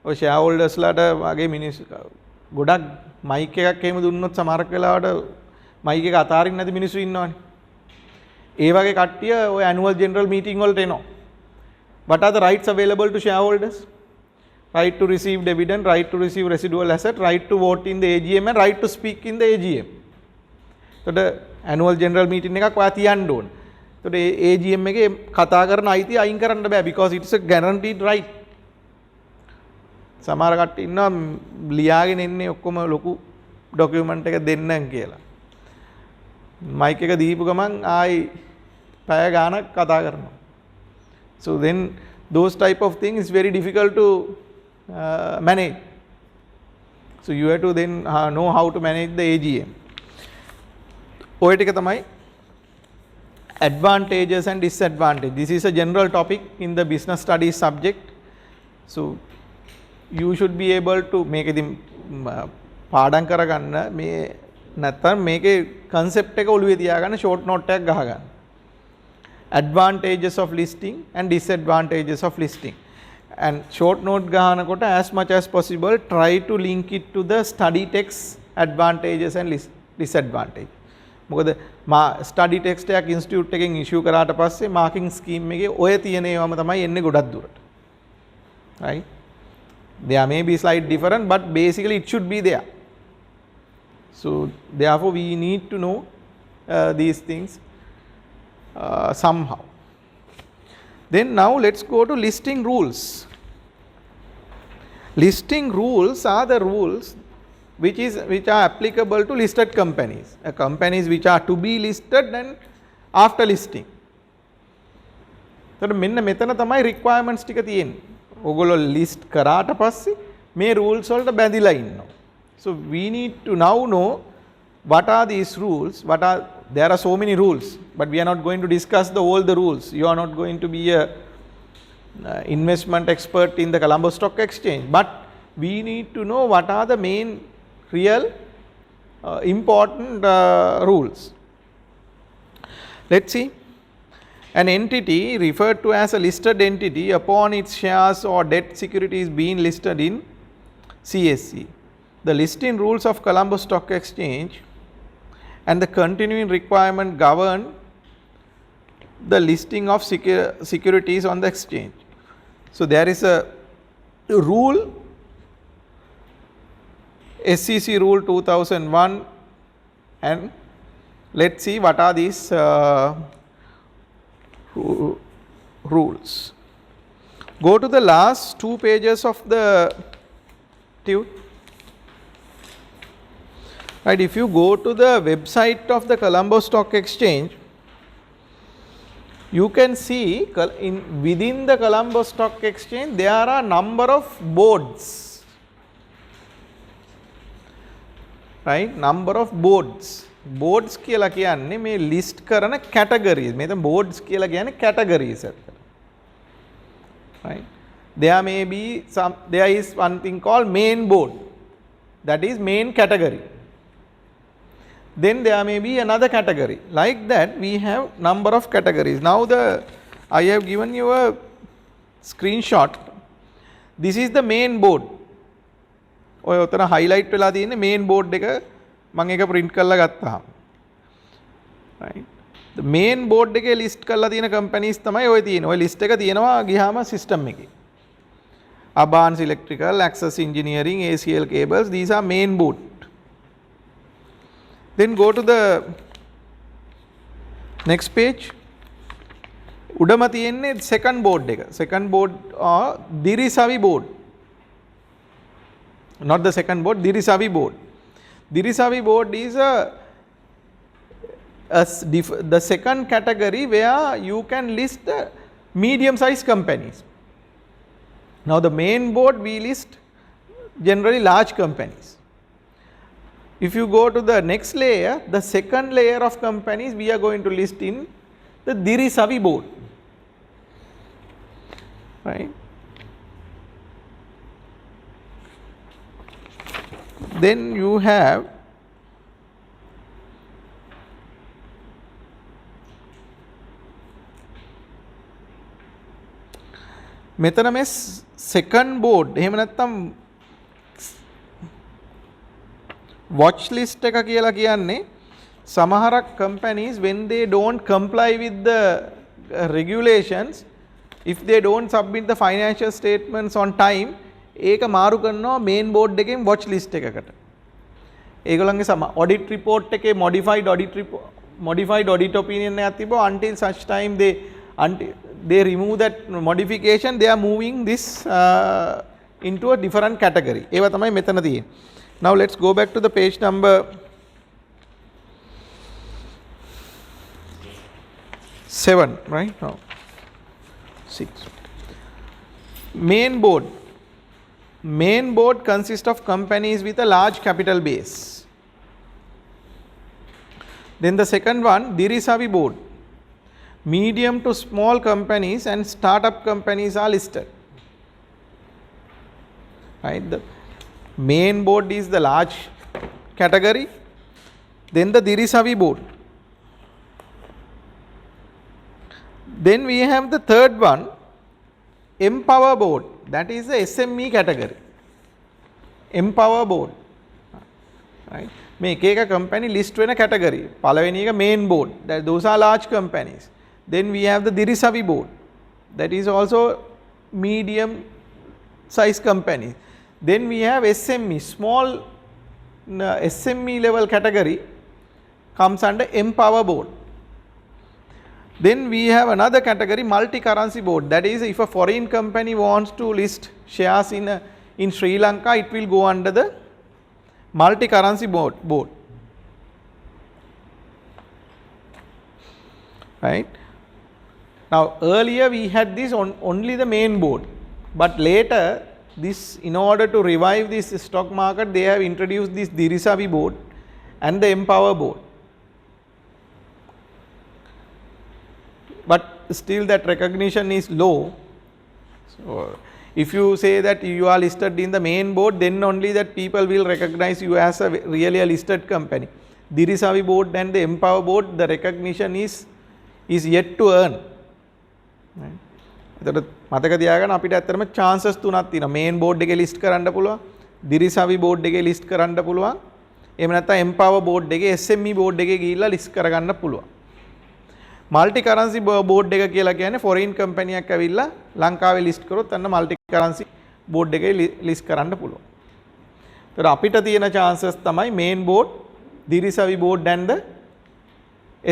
or shareholders ලාට වගේ මිනිස්සු ගොඩක් mic එකක් එහෙම දුන්නොත් සමහරක් වෙලාවට mic එක අතාරින්න නැති මිනිස්සු ඉන්නවනේ. ඒ වගේ කට්ටිය ඔය annual general meeting වලට එනවා. What are the rights available to shareholders? Right to receive dividend, right to receive residual asset, right to vote in the AGM, and right to speak in the AGM. So the annual general meeting එකක් ඔයා තියන්න ඕන. So the AGM එකේ කතා කරන අයිතිය අයින් කරන්න බෑ, because it's a guaranteed right. සමහර කට්ටිය ඉන්නවා ලියාගෙන එන්නේ ඔක්කොම ලොකු ડોකියුමන්ට් එක දෙන්නම් කියලා. මයික් එක දීපු ගමන් ආයි පැය ගාණක් කතා කරනවා. So then those type of things is very difficult to manage. So you have to then know how to manage the AGM. ඔය ටික තමයි advantages and disadvantages. This is a general topic in the business studies subject. So you should be able to make it පාඩම් කරගන්න. මේ නැත්තම් මේකේ concept එක ඔළුවේ තියාගන්න short note එකක් ගහගන්න. Advantages of listing and disadvantages of listing. And short note ගහනකොට as much as possible try to link it to the study text advantages and disadvantages. මොකද study text එකක් institute එකෙන් issue කරාට පස්සේ marking scheme එකේ ඔය තියෙන ඒවාම තමයි එන්නේ ගොඩක් දුරට. Right? There may be slight different, but basically it should be there. So therefore we need to know these things somehow. Then now let's go to listing rules. Listing rules are the rules which are applicable to listed companies, companies which are to be listed and after listing. එතකොට මෙන්න මෙතන තමයි requirements ටික තියෙන්නේ. ඔයගොල්ලෝ list කරාට පස්සේ මේ rules වලට බැඳිලා ඉන්නවා. So we need to now know what are these rules, there are so many rules, but we are not going to discuss all the rules. You are not going to be a investment expert in the Colombo Stock Exchange, but we need to know what are the main real important rules. Let's see. An entity referred to as a listed entity upon its shares or debt securities being listed in CSE. The listing rules of Colombo Stock Exchange and the continuing requirement govern the listing of securities on the exchange. So there is a rule, SEC rule 2001, and let's see what are these rules. Go to the last 2 pages of the tube. Right, if you go to the website of the Colombo Stock Exchange, you can see within the Colombo Stock Exchange there are number of boards. Right, number of boards. Boards කියලා කියන්නේ මේ list කරන categories. මේ තමයි boards කියලා කියන්නේ categories. Right, there is one thing called main board, that is main category. Then there may be another category. Like that we have number of categories. Now I have given you a screenshot. This is the main board. ඔය උතන highlight වෙලා තියෙන්නේ main board එක මම ඒක print කරලා ගත්තාම. Right. The main board එකේ list කරලා තියෙන companies තමයි ඔය තියෙන්නේ. ඔය list එක තියෙනවා ගියාම system එකේ. Abans Electrical, Access Engineering, ACL Cables, these are main board. Then go to the next page. උඩම තියෙන්නේ second board එක. Second board Dirisavi board. Not the second board, Dirisavi board. Dirisavi board is the second category where you can list the medium sized companies. Now the main board we list generally large companies. If you go to the next layer, the second layer of companies we are going to list in the Dirisavi board. Right. Then you have මෙතන මේ second board එහෙම නැත්නම් watch list එක කියලා කියන්නේ සමහරක් companies when they don't comply with the regulations, if they don't submit the financial statements on time, ඒක මාරු කරනවා main board එකෙන් watch list එකකට. ඒගොල්ලන්ගේ audit report එකේ modified audit opinion එකක් තිබ්බා, until such time they remove that modification, they are moving this into a different category. ඒවා තමයි මෙතන තියෙන්නේ. Now let's go back to the page number 7, right? No, 6. Main board. Main board consists of companies with a large capital base. Then the second one, Dirisavi board. Medium to small companies and startup companies are listed. Right? The main board is the large category. Then the Dirisavi board. Then we have the third one, Empower board. That is the SME category. Empower board. Right? මේ එක එක company list වෙන category. පළවෙනි එක main board. Those are large companies. Then we have the Dirisavi board. That is also medium size company. Then we have SME, small SME level category comes under Empower board. Then we have another category, multi-currency board. That is, if a foreign company wants to list shares in Sri Lanka, it will go under the multi-currency board. Right? Now earlier we had this on only the main board, but later this, in order to revive this stock market, they have introduced this Dirisavi board and the Empower board. But still that recognition is low. So if you say that you are listed in the main board, then only that people will recognize you as a really a listed company. Dirisavi board and the Empower board, the recognition is yet to earn. එතකොට මතක තියාගන්න අපිට ඇත්තටම chances තුනක් තියෙනවා. main board එකේ list කරන්න පුළුවන්, Dirisavi board එකේ list කරන්න පුළුවන්. එහෙම නැත්නම් Empower board එකේ SME board එකේ ගිහිල්ලා list කරගන්න පුළුවන්. multi currency board එක කියලා කියන්නේ foreign company එකක් ඇවිල්ලා ලංකාවේ list කරොත් අන්න multi currency board එකේ list කරන්න පුළුවන්. ඒතකොට අපිට තියෙන chances තමයි main board, Dirisavi board and the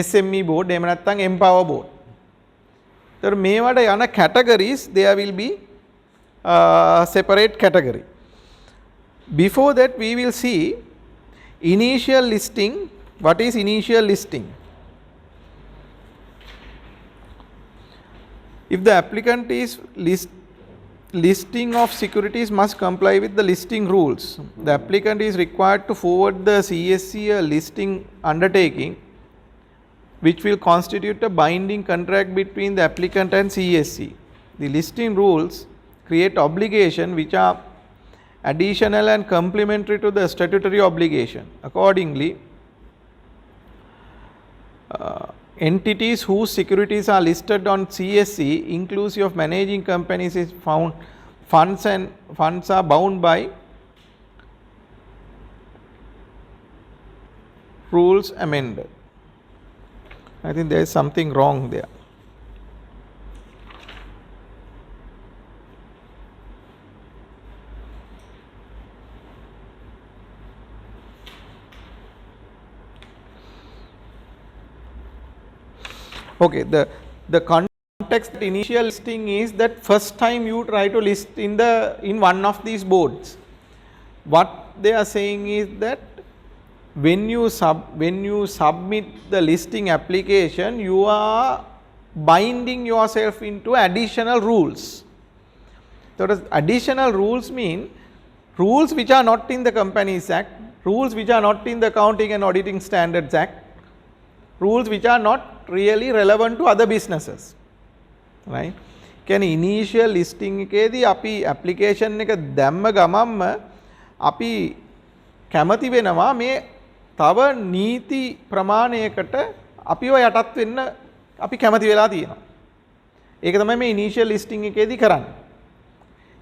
SME board, එහෙම නැත්නම් Empower board. So මේවට යන categories, there will be separate category. Before that we will see initial listing. What is initial listing? If the applicant is listing of securities must comply with the listing rules, the applicant is required to forward the CSE a listing undertaking which will constitute a binding contract between the applicant and CSE. The listing rules create obligation which are additional and complementary to the statutory obligation. Accordingly, entities whose securities are listed on CSE, inclusive of managing companies, is found funds are bound by rules amended. I think there is something wrong there. Okay, the context initial listing is that first time you try to list in one of these boards. What they are saying is that when you submit the listing application, you are binding yourself into additional rules. So additional rules mean rules which are not in the Companies Act, rules which are not in the Accounting and Auditing Standards Act, rules which are not really relevant to other businesses. Right? කියන්නේ initial listing එකේදී අපි application එක දැම්ම ගමන්ම අපි කැමති වෙනවා මේ තව නීති ප්‍රමාණයකට අපිව යටත් වෙන්න අපි කැමති වෙලා තියෙනවා. ඒක තමයි මේ initial listing එකේදී කරන්නේ.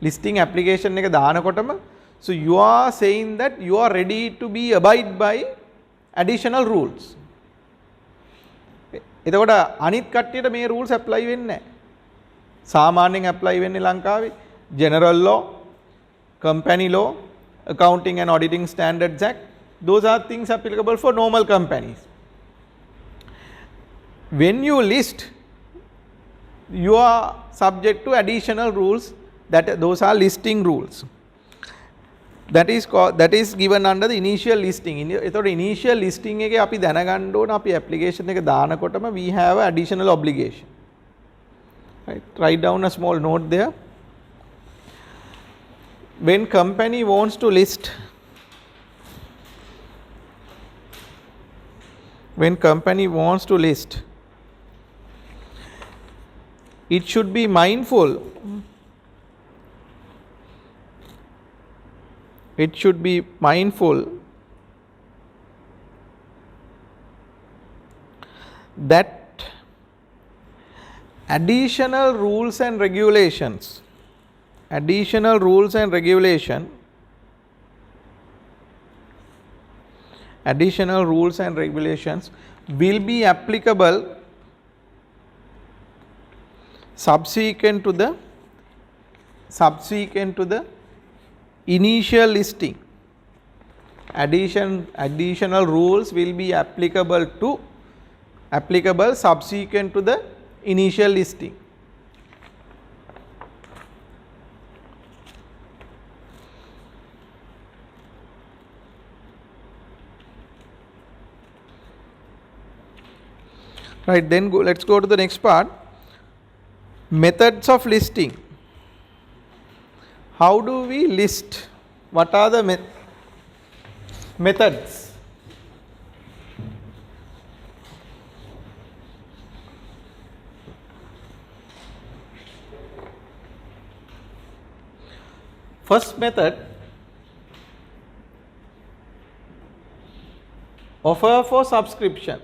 listing application එක දානකොටම so you are saying that you are ready to be abide by additional rules. එතකොට අනිත් කට්ටියට මේ rules apply වෙන්නේ නැහැ. සාමාන්‍යයෙන් apply වෙන්නේ ලංකාවේ general law, company law, accounting and auditing standards act. Those are things applicable for normal companies. When you list, you are subject to additional rules, those are listing rules. That is given under the initial listing. එතකොට initial listing එකේ අපි දැනගන්න ඕන අපි application එක දානකොටම we have an additional obligation. Right? Write down a small note there. When company wants to list, it should be mindful that additional rules and regulations will be applicable subsequent to the initial listing. Additional rules will be applicable subsequent to the initial listing. Right, then let's go to the next part. Methods of listing. How do we list? What are the methods? First method, offer for subscription.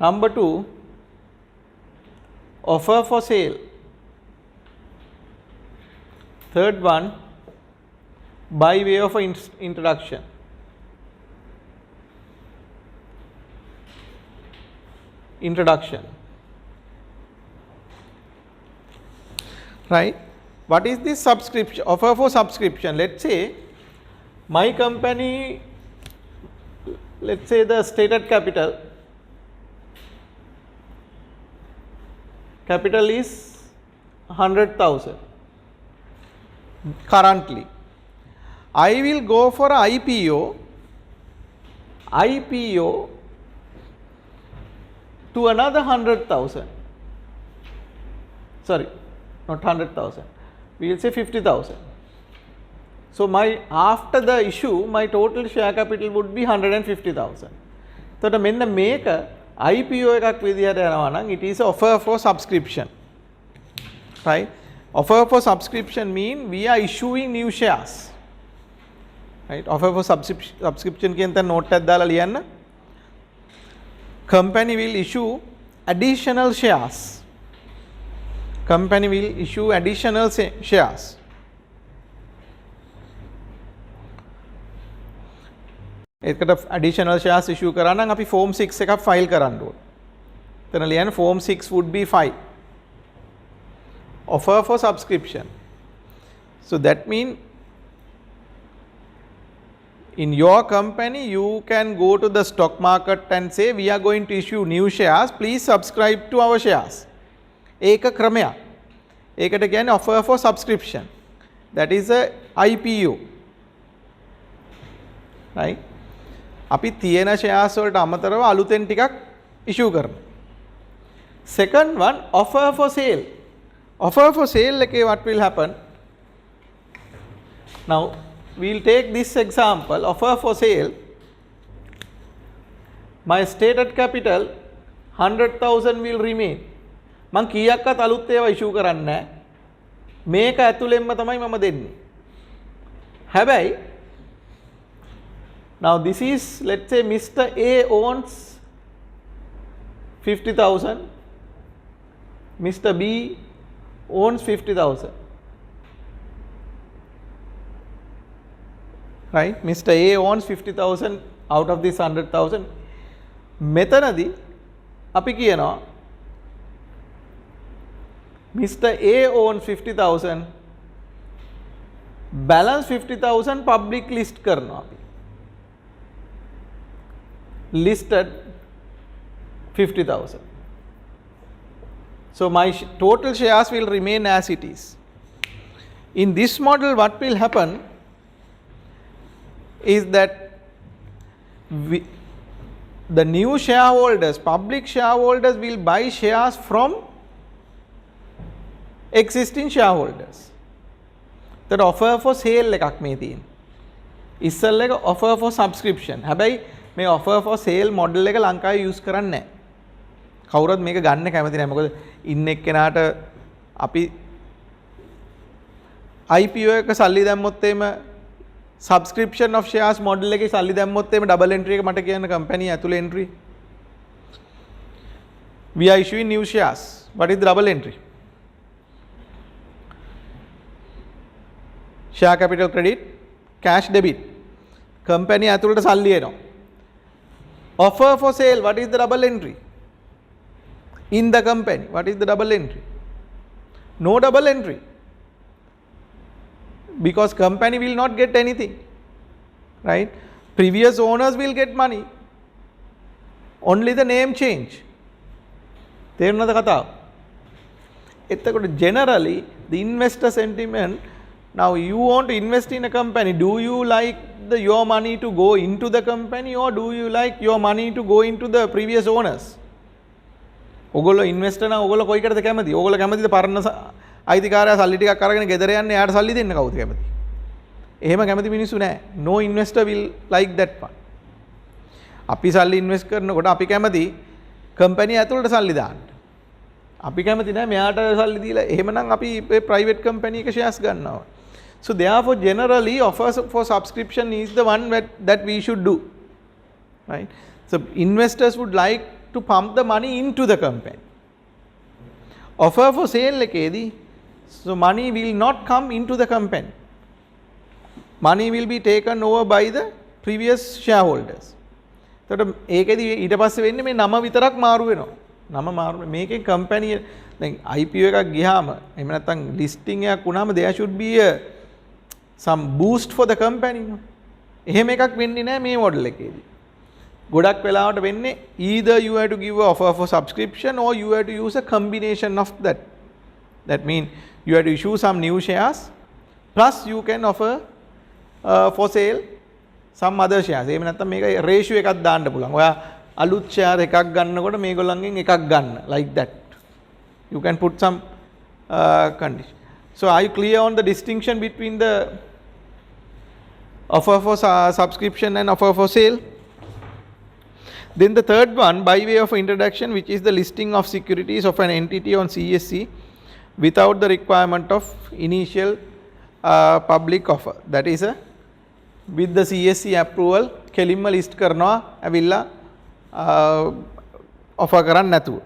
Number 2, offer for sale. Third one, by way of introduction. Right? What is this subscription? Offer for subscription. Let's say my company, let's say the stated capital is 100,000 currently. I will go for IPO to another 100,000. Sorry, not 100,000. We will say 50,000. So after the issue, my total share capital would be 150,000. So the make IPO එකක් විදිහට යනවා නම් it is offer for subscription. Right? Offer for subscription mean we are issuing new shares. Right? Offer for subscription කියන තැන note එකක් දාලා ලියන්න. Company will issue additional shares. Company will issue additional shares. ඒකට additional shares issue කරා නම් අපි form 6 එකක් file කරන්න ඕන. එතන ලියන්න form 6 would be 5. Offer for subscription. So that means in your company you can go to the stock market and say we are going to issue new shares, please subscribe to our shares. ඒක ක්‍රමයක්. ඒකට කියන්නේ offer for subscription. That is a IPO. Right? අපි තියෙන shares වලට අමතරව අලුතෙන් ටිකක් issue කරනවා. Second one, offer for sale. Offer for sale එකේ what will happen? Now we will take this example, offer for sale. My stated capital 100,000 will remain. මං කීයක්වත් අලුත් ඒවා issue කරන්නේ නැහැ. මේක ඇතුළෙන්ම තමයි මම දෙන්නේ. හැබැයි now this is, let's say Mr. A owns 50,000, Mr. B owns 50,000. Right? Mr. A owns 50,000 out of this 100,000. මෙතනදී අපි කියනවා Mr. A owns 50,000, balance 50,000 public list කරනවා අපි. Listed 50,000. So my total shares will remain as it is. In this model what will happen is that the new shareholders, public shareholders will buy shares from existing shareholders. That offer for sale එකක් මේ තියෙන්නේ. ඉස්සෙල්ලා එක offer for subscription. හැබැයි මේ offer for sale model එක ලංකාවේ use කරන්නේ නැහැ. කවුරුත් මේක ගන්න කැමති නැහැ. මොකද ඉන්න එක්කෙනාට අපි IPO එක සල්ලි දැම්මොත් එimhe subscription of shares model එකේ සල්ලි දැම්මොත් එimhe double entry එක මට කියන්න company ඇතුළේ entry. We are issuing new shares. What is the double entry? Share capital credit, cash debit. Company ඇතුළට සල්ලි එනවා. Offer for sale, what is the double entry? In the company, what is the double entry? No double entry. Because company will not get anything. Right? Previous owners will get money. Only the name change. තේරුණාද කතාව? එතකොට generally the investor sentiment Now you want to invest in a company. Do you like your money to go into the company, or do you like your money to go into the previous owners? ඔගොල්ලෝ investor නම් ඔගොල්ලෝ කොයි එකටද කැමති? ඔගොල්ලෝ කැමතිද පරණ අයිතිකාරයා සල්ලි ටිකක් අරගෙන ගෙදර යන්න එයාට සල්ලි දෙන්න කවුද කැමති? එහෙම කැමති මිනිස්සු නැහැ. No investor will like that one. අපි සල්ලි ඉන්වෙස්ට් කරනකොට අපි කැමති කම්පැනි ඇතුළට සල්ලි දාන්න. අපි කැමති නැහැ මෙයාට සල්ලි දීලා එහෙමනම් අපි ප්‍රයිවට් කම්පැනි එක ෂෙයාර්ස් ගන්නවා. So therefore generally offers for subscription is the one that we should do. Right? So investors would like to pump the money into the company. Offer for sale එකේදී so money will not come into the company. Money will be taken over by the previous shareholders. එතකොට ඒකෙදි ඊට පස්සේ වෙන්නේ මේ නම විතරක් මාරු වෙනවා. නම මාරු මේකේ කම්පැනි දැන් IPO එකක් ගියාම එහෙම නැත්නම් ලිස්ටිං එකක් වුණාම there should be some boost for the company. එහෙම එකක් වෙන්නේ නැහැ මේ මොඩල් එකේදී. ගොඩක් වෙලාවට වෙන්නේ either you have to give an offer for subscription or you have to use a combination of that. That means you have to issue some new shares plus you can offer for sale some other shares. එහෙම නැත්නම් මේක ratio එකක් දාන්න පුළුවන්. ඔයා අලුත් share එකක් ගන්නකොට මේගොල්ලන්ගෙන් එකක් ගන්න like that. You can put some condition. So are you clear on the distinction between the offer for subscription and offer for sale? Then the third one, by way of introduction, which is the listing of securities of an entity on CSE without the requirement of initial public offer. That is with the CSE approval කෙලින්ම list කරනවා ඇවිල්ලා offer කරන්න නැතුව.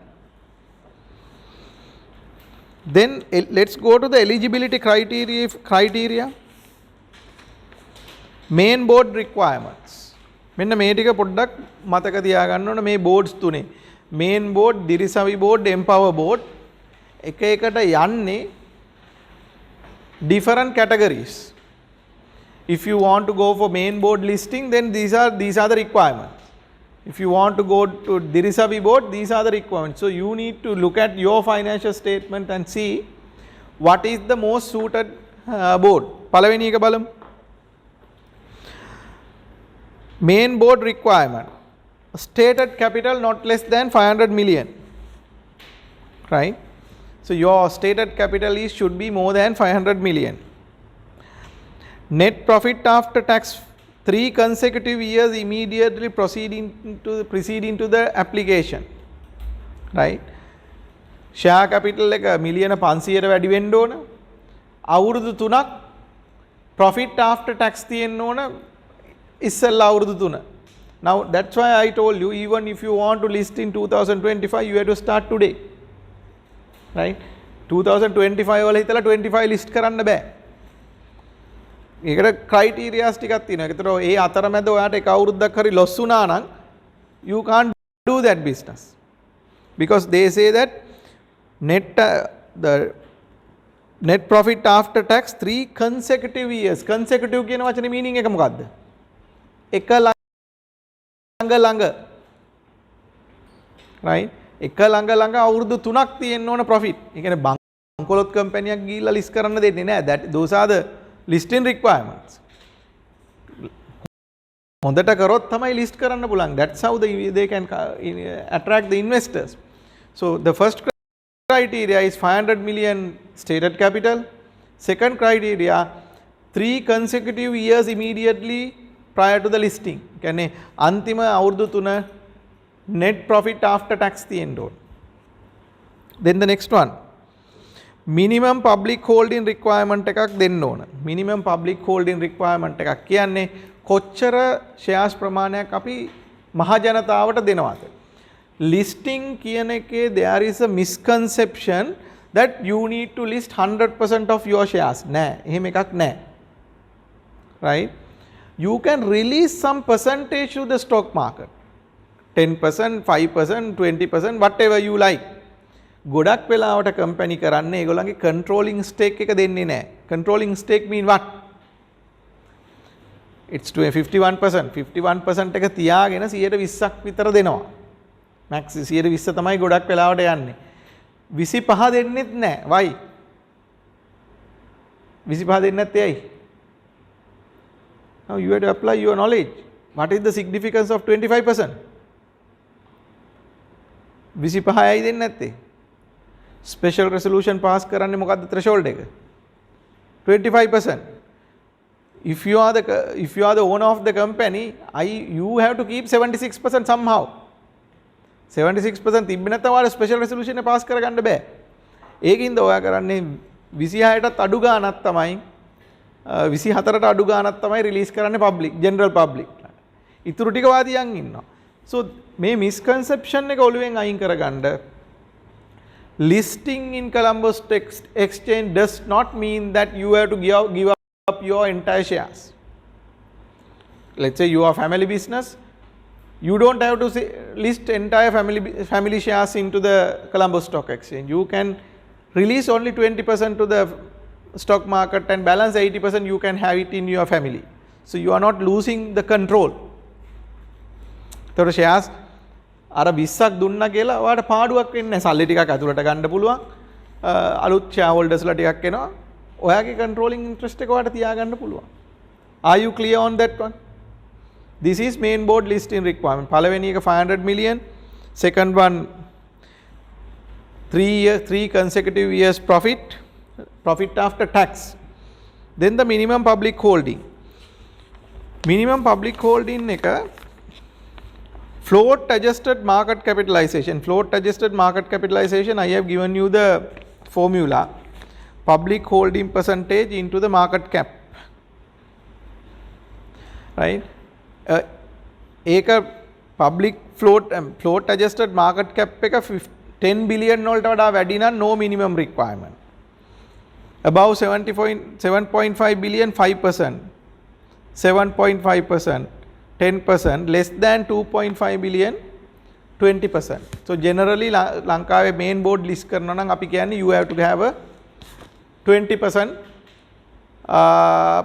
Then let's go to the eligibility criteria. Main board requirements. මෙන්න මේ ටික පොඩ්ඩක් මතක තියාගන්න ඕන මේ බෝඩ්ස් තුනේ. මේන් බෝඩ්, දිරිසවි බෝඩ්, එම්පවර් බෝඩ් එක එකට යන්නේ different categories. If you want to go for main board listing, then these are the requirements. If you want to go to Dirisavi board, these are the requirements. So you need to look at your financial statement and see what is the most suited board. පළවෙනි එක බලමු. Main board requirement, stated capital not less than 500 million, right? So your stated capital should be more than 500 million. Net profit after tax 3 consecutive years immediately preceding to the application, right? Share capital එක මිලියන 500ට වැඩි වෙන්න ඕන. අවුරුදු 3ක් profit after tax තියෙන්න ඕන. ඉස්සෙල්ලා අවුරුදු 3. Now that's why I told you, even if you want to list in 2025, you have to start today, right? 2025 වල හිතලා 25 list කරන්න බෑ. ඒකට ක්‍රයිටීරියාස් ටිකක් තියෙනවා. ඒකට ඒ අතරමැද ඔයාට එක අවුරුද්දක් හරි loss වුණා නම් you can't do that business, because they say that the net profit after tax 3 consecutive years. consecutive කියන වචනේ meaning එක මොකක්ද? එක ළඟ right? එක ළඟ අවුරුදු 3ක් තියෙන්න ඕන profit. ඒ කියන්නේ බංකොලොත් කම්පැනියක් ගිහිල්ලා list කරන්න දෙන්නේ නැහැ. Those are the listing requirements. හොඳට කරොත් තමයි list කරන්න පුළුවන්. That's how they can attract the investors. So the first criteria is 500 million stated capital. Second criteria, 3 consecutive years immediately prior to the listing. කියන්නේ අන්තිම අවුරුදු 3 net profit after tax තියෙන්න ඕන. Then the next one, minimum public holding requirement එකක් දෙන්න ඕන. minimum public holding requirement එකක් කියන්නේ කොච්චර shares ප්‍රමාණයක් අපි මහ ජනතාවට දෙනවද? listing කියන එකේ there is a misconception that you need to list 100% of your shares. නෑ, එහෙම එකක් නෑ. right? You can release some percentage to the stock market. 10%, 5%, 20%, whatever you like. ගොඩක් වෙලාවට කම්පැනි කරන්නේ ඒගොල්ලන්ගේ controlling stake එක දෙන්නේ නැහැ. controlling stake mean what? It's to 51%. 51% එක තියාගෙන 120ක් විතර දෙනවා. max 120 තමයි ගොඩක් වෙලාවට යන්නේ. 25 දෙන්නෙත් නැහැ. why? 25 දෙන්නේ නැත්තේ ඇයි? Now you have to apply your knowledge. What is the significance of 25%? 25 ඇයි දෙන්නේ නැත්තේ? Special resolution pass කරන්නේ මොකද්ද threshold එක? 25%. If you are the owner of the company, you have to keep 76% somehow. 76% තිබ්බ නැත්නම් ඔයාලා special resolution එක pass කරගන්න බෑ. ඒකින්ද ඔයා කරන්නේ 26ටත් අඩු ගාණක් තමයි 24ට අඩු ගාණක් තමයි රිලීස් කරන්නේ public general public. ඉතුරු ටික වාදියන් ඉන්නවා. So මේ misconception එක ඔළුවෙන් අයින් කරගන්න listing in Colombo Stock Exchange does not mean that you have to give up your entire shares. Let's say you are family business, you don't have to list entire family shares into the Colombo Stock Exchange. You can release only 20% to the stock market and balance 80% you can have it in your family. So you are not losing the control. So shares අර 20ක් දුන්නා කියලා ඔයාලට පාඩුවක් වෙන්නේ නැහැ. සල්ලි ටිකක් අතුලට ගන්න පුළුවන්. අලුත් ෂෙයා හෝල්ඩර්ස්ලා ටිකක් එනවා. ඔයාගේ controlling interest එක ඔයාලට තියාගන්න පුළුවන්. Are you clear on that one? This is main board listing requirement. පළවෙනි එක 500 million, second one 3 consecutive years profit after tax. Then the minimum public holding. Minimum public holding එක float adjusted market capitalization. Float adjusted market capitalization, I have given you the formula. Public holding percentage into the market cap. Right? ඒක public float adjusted market cap එක 10 billion වලට වඩා වැඩි නම් no minimum requirement. Above 7.5 billion 5%. 7.5%. 10%, less than 2.5 billion 20%. So generally ලංකාවේ main board list කරනවා නම් අපි කියන්නේ you have to have a 20%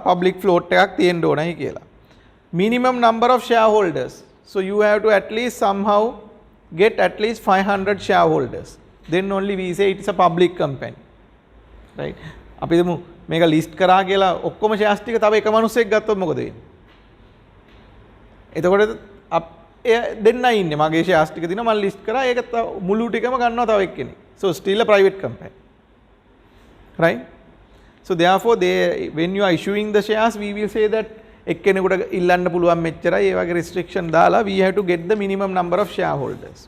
public float එකක් තියෙන්න ඕනයි කියලා. Minimum number of shareholders. So you have to at least somehow get at least 500 shareholders. Then only we say it is a public company. Right? අපි දමු මේක list කරා කියලා ඔක්කොම shares ටික තව එක මිනිහෙක් ගත්තොත් මොකද වෙන්නේ? එතකොට දෙන්නයි ඉන්නේ මගේ shares ටික දින මම list කරා ඒක මුළු ටිකම ගන්නවා තව එක්කෙනෙක්. So still a private company. Right? So therefore when you are issuing the shares we will say that එක්කෙනෙකුට ඉල්ලන්න පුළුවන් මෙච්චරයි ඒ වගේ restriction දාලා we have to get the minimum number of shareholders.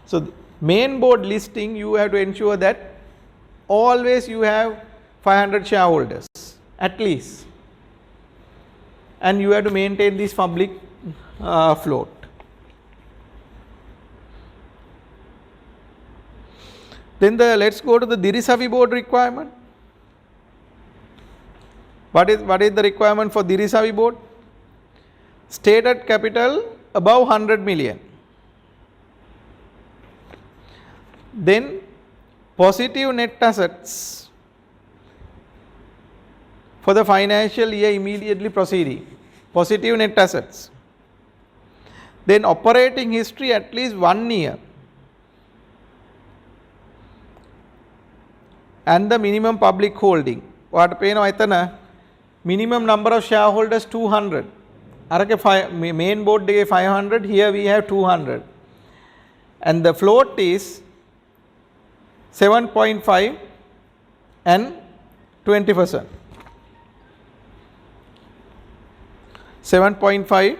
So main board listing you have to ensure that always you have 500 shareholders at least, and you have to maintain this public float. Then let's go to the Dirisavi board requirement. What is the requirement for Dirisavi board? Stated capital above 100 million. Then positive net assets for the financial year immediately preceding. Positive net assets. Then operating history at least 1 year. And the minimum public holding. What payno aitana minimum number of shareholders 200. Arake main board day 500, here we have 200. And the float is 7.5 and 20%. 7.5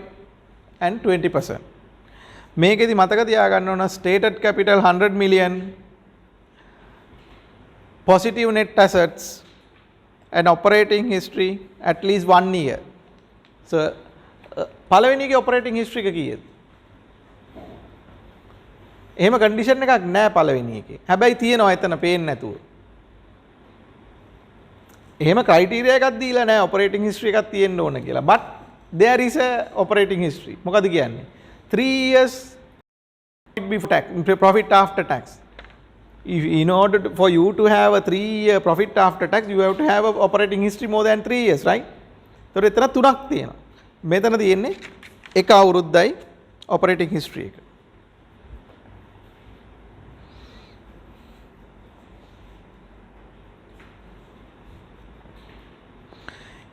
and 20%. මේකෙදි මතක තියාගන්න ඕන stated capital 100 million, positive net assets and operating history at least 1 year. So පළවෙනි එකේ operating history එක කීයද? එහෙම condition එකක් නැහැ පළවෙනි එකේ. හැබැයි තියෙනවා එතන පේන්නේ නැතුව. එහෙම criteria එකක් දීලා නැහැ operating history එකක් තියෙන්න ඕන කියලා. But there is a operating history. මොකද කියන්නේ? 3 years before tax, profit after tax. In order for you to have a 3-year profit after tax, you have to have a operating history more than 3 years, right? So එතන තුනක් තියෙනවා. මෙතන තියෙන්නේ එක අවුරුද්දයි operating history එක.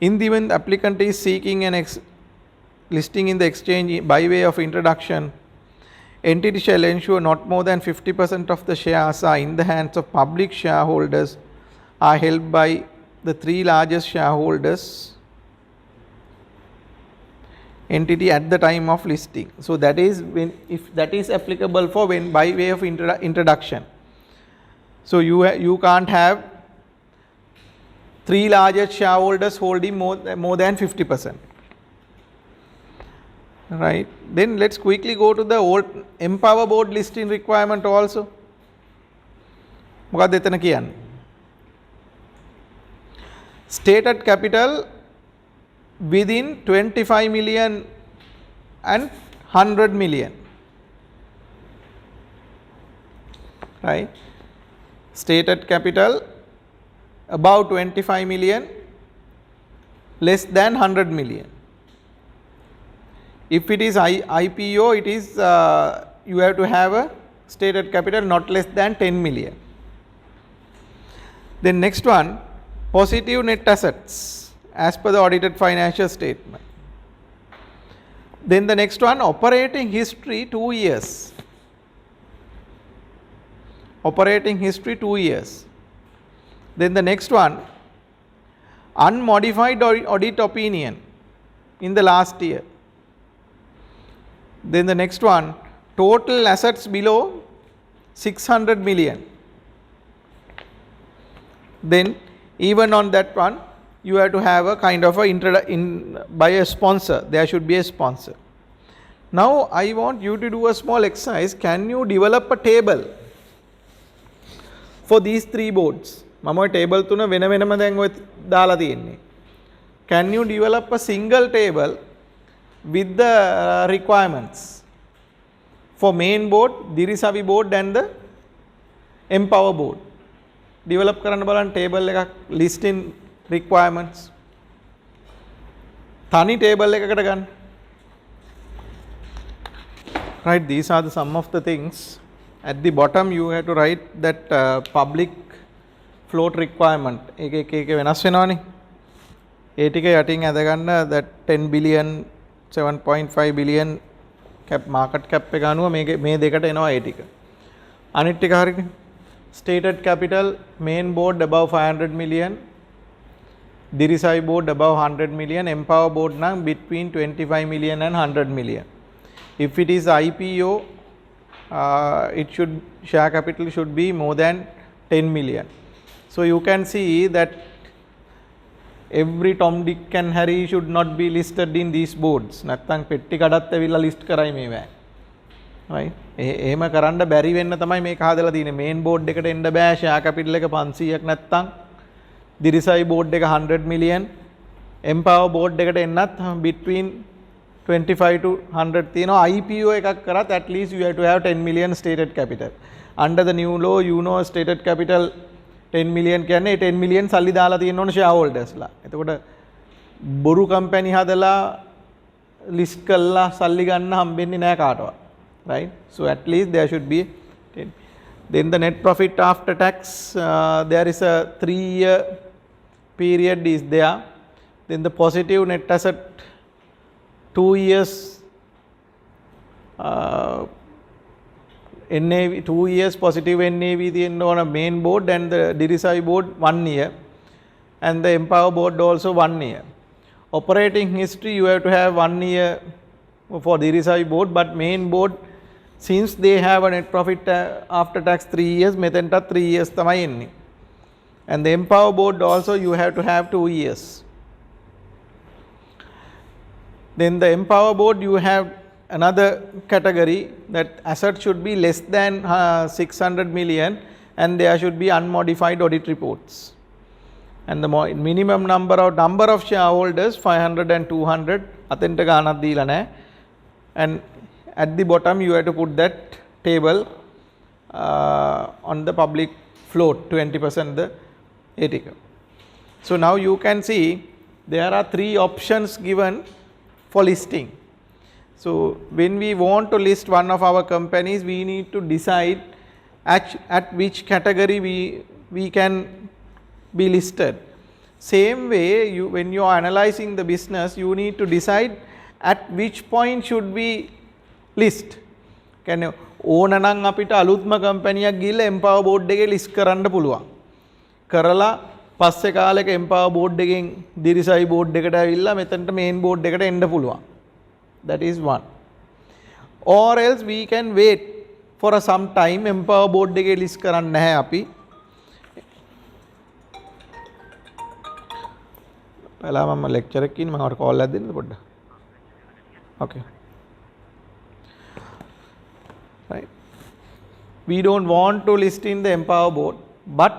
In the event the applicant is seeking an listing in the exchange by way of introduction, entity shall ensure not more than 50% of the shares are in the hands of public shareholders are held by the 3 largest shareholders entity at the time of listing. So that is when, if that is applicable for when by way of introduction. So you can't have 3 largest shareholders holding more than 50%. Right. Then let's quickly go to the old Empower Board listing requirement also. මොකක්ද එතන කියන්නේ? Stated capital within 25 million and 100 million. Right. Stated capital above 25 million, less than 100 million. If it is IPO, it is you have to have a stated capital not less than 10 million. Then next one, positive net assets as per the audited financial statement. Then the next one, operating history 2 years. Operating history 2 years. Then the next one, unmodified audit opinion in the last year. Then the next one, total assets below 600 million. Then even on that one, you have to have a kind of by a sponsor. There should be a sponsor. Now I want you to do a small exercise. Can you develop a table for these 3 boards? මම table 3 වෙන වෙනම දැන් ඔය දාලා තියෙන්නේ. Can you develop a single table with the requirements for main board, Dirisavi board and the Empower board? Develop කරන්න බලන්න table එකක්, listing requirements. තනි table එකකට ගන්න. Right, these are the some of the things. At the bottom you have to write that public float requirement. එක වෙනස් වෙනවනේ. ඒ ටික යටින් ඇද ගන්න that 10 billion 7.5 billion cap market cap එක අනුව මේ දෙකට එනවා ඒ ටික. අනිත් ටික හරියනේ. Stated capital main board above 500 million, Dirisai board above 100 million, Empower board නම් between 25 million and 100 million. If it is IPO, share capital should be more than 10 million. So you can see that every Tom, Dick and Harry should not be listed in these boards. නැත්තම් පෙට්ටි කඩත් ඇවිල්ලා list කරයි මේවා. right? එහෙම කරන්න බැරි වෙන්න තමයි මේක හදලා තියෙන්නේ. main board එකට එන්න බෑ, share capital එක 500ක් නැත්තම්. Dirisai board එක 100 million, Empower board එකට එන්නත් between 25 to 100 තියෙනවා. IPO එකක් කරත් at least you have to have 10 million stated capital. Under the new law, you know stated capital 10 million කියන්නේ 10 million සල්ලි දාලා තියෙන්න ඕන shareholders ලා. එතකොට බොරු කම්පැනි හදලා list කළා සල්ලි ගන්න හම්බෙන්නේ නැහැ කාටවත්. Right? So at least there should be 10. Then the net profit after tax, there is a 3-year period is there. Then the positive net asset 2 years, NAV 2 years positive NAV on a main board, and the Dirisai board 1 year, and the Empower board also 1 year. Operating history you have to have 1 year for Dirisai board, but main board, since they have a net profit after tax 3 years, metenta 3 years tamai enni. And the Empower board also you have to have 2 years. Then the Empower board you have another category that asset should be less than 600 million, and there should be unmodified audit reports. And the minimum number of shareholders 500 and 200 අතෙන්ට ගානක් දීලා නැහැ. And at the bottom you have to put that table on the public float 20% the ATK. So now you can see there are 3 options given for listing. So when we want to list one of our companies, we need to decide at which category we can be listed. Same way, when you are analyzing the business, you need to decide at which point should we list. Can ඕන නම් අපිට අලුත්ම කම්පැනියක් ගිහලා Empower board එකේ list කරන්න පුළුවන්. කරලා පස්සේ කාලෙක Empower board එකෙන් දිරිසයි board එකට ඇවිල්ලා මෙතනට main board එකට එන්න පුළුවන්. That is one. Or else we can wait for some time. Empower board එකේ list කරන්නේ නැහැ අපි. පළා මම lecture එකකින් මම ඔයාලට call එකක් දෙන්නද පොඩ්ඩක්. Okay. Right. We don't want to list in the Empower board, but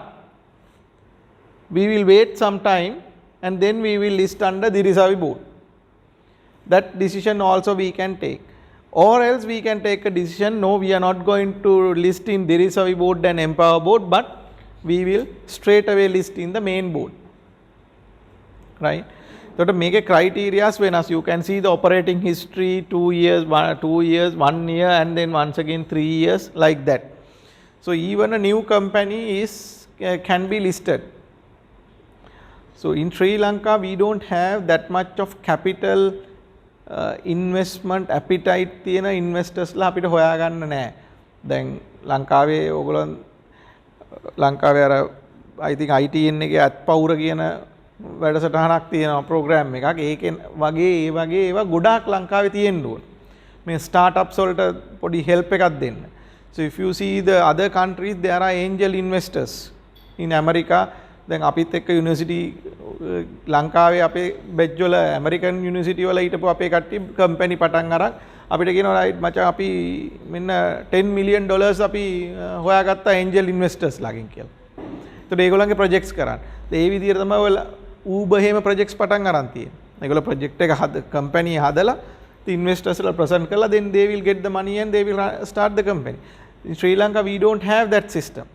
we will wait some time and then we will list under the Dirisavi board. That decision also we can take. Or else we can take a decision, no, we are not going to list in Dirisavi board and Empower board, but we will straight away list in the main board. Right. So to make a criteria වෙනස්, you can see the operating history 2 years, 1 year and then once again 3 years, like that. So even a new company can be listed. So in Sri Lanka we don't have that much of capital investment appetite තියෙන investors ලා අපිට හොයාගන්න නැහැ. දැන් ලංකාවේ ඕගොල්ලෝ ලංකාවේ අර I think ITN එකේ අත්පවුර කියන වැඩසටහනක් තියෙනවා ප්‍රෝග්‍රෑම් එකක්. ඒකෙන් වගේ ඒවා ගොඩාක් ලංකාවේ තියෙන්න ඕන. මේ ස්ටාර්ට්අප්ස් වලට පොඩි හෙල්ප් එකක් දෙන්න. So if you see the other countries, there are angel investors. In America, දැන් අපිත් එක්ක යුනිවර්සිටි ලංකාවේ අපේ බැච් වල ඇමරිකන් යුනිවර්සිටි වල හිටපු අපේ කට්ටිය කම්පැනි පටන් අරන් අපිට කියනවා රයිට් මචං අපි මෙන්න $10 million අපි හොයාගත්තා angel investors ලාගෙන් කියලා. ඒතකොට ඒගොල්ලන්ගේ ප්‍රොජෙක්ට්ස් කරන්න. ඒ විදිහට තමයි ඔය Uber එහෙම ප්‍රොජෙක්ට්ස් පටන් අරන් තියෙන්නේ. ඒගොල්ලෝ ප්‍රොජෙක්ට් එක කම්පැනි හදලා investors ලා present කරලා then they will get the money and they will start the company. In Sri Lanka we don't have that system.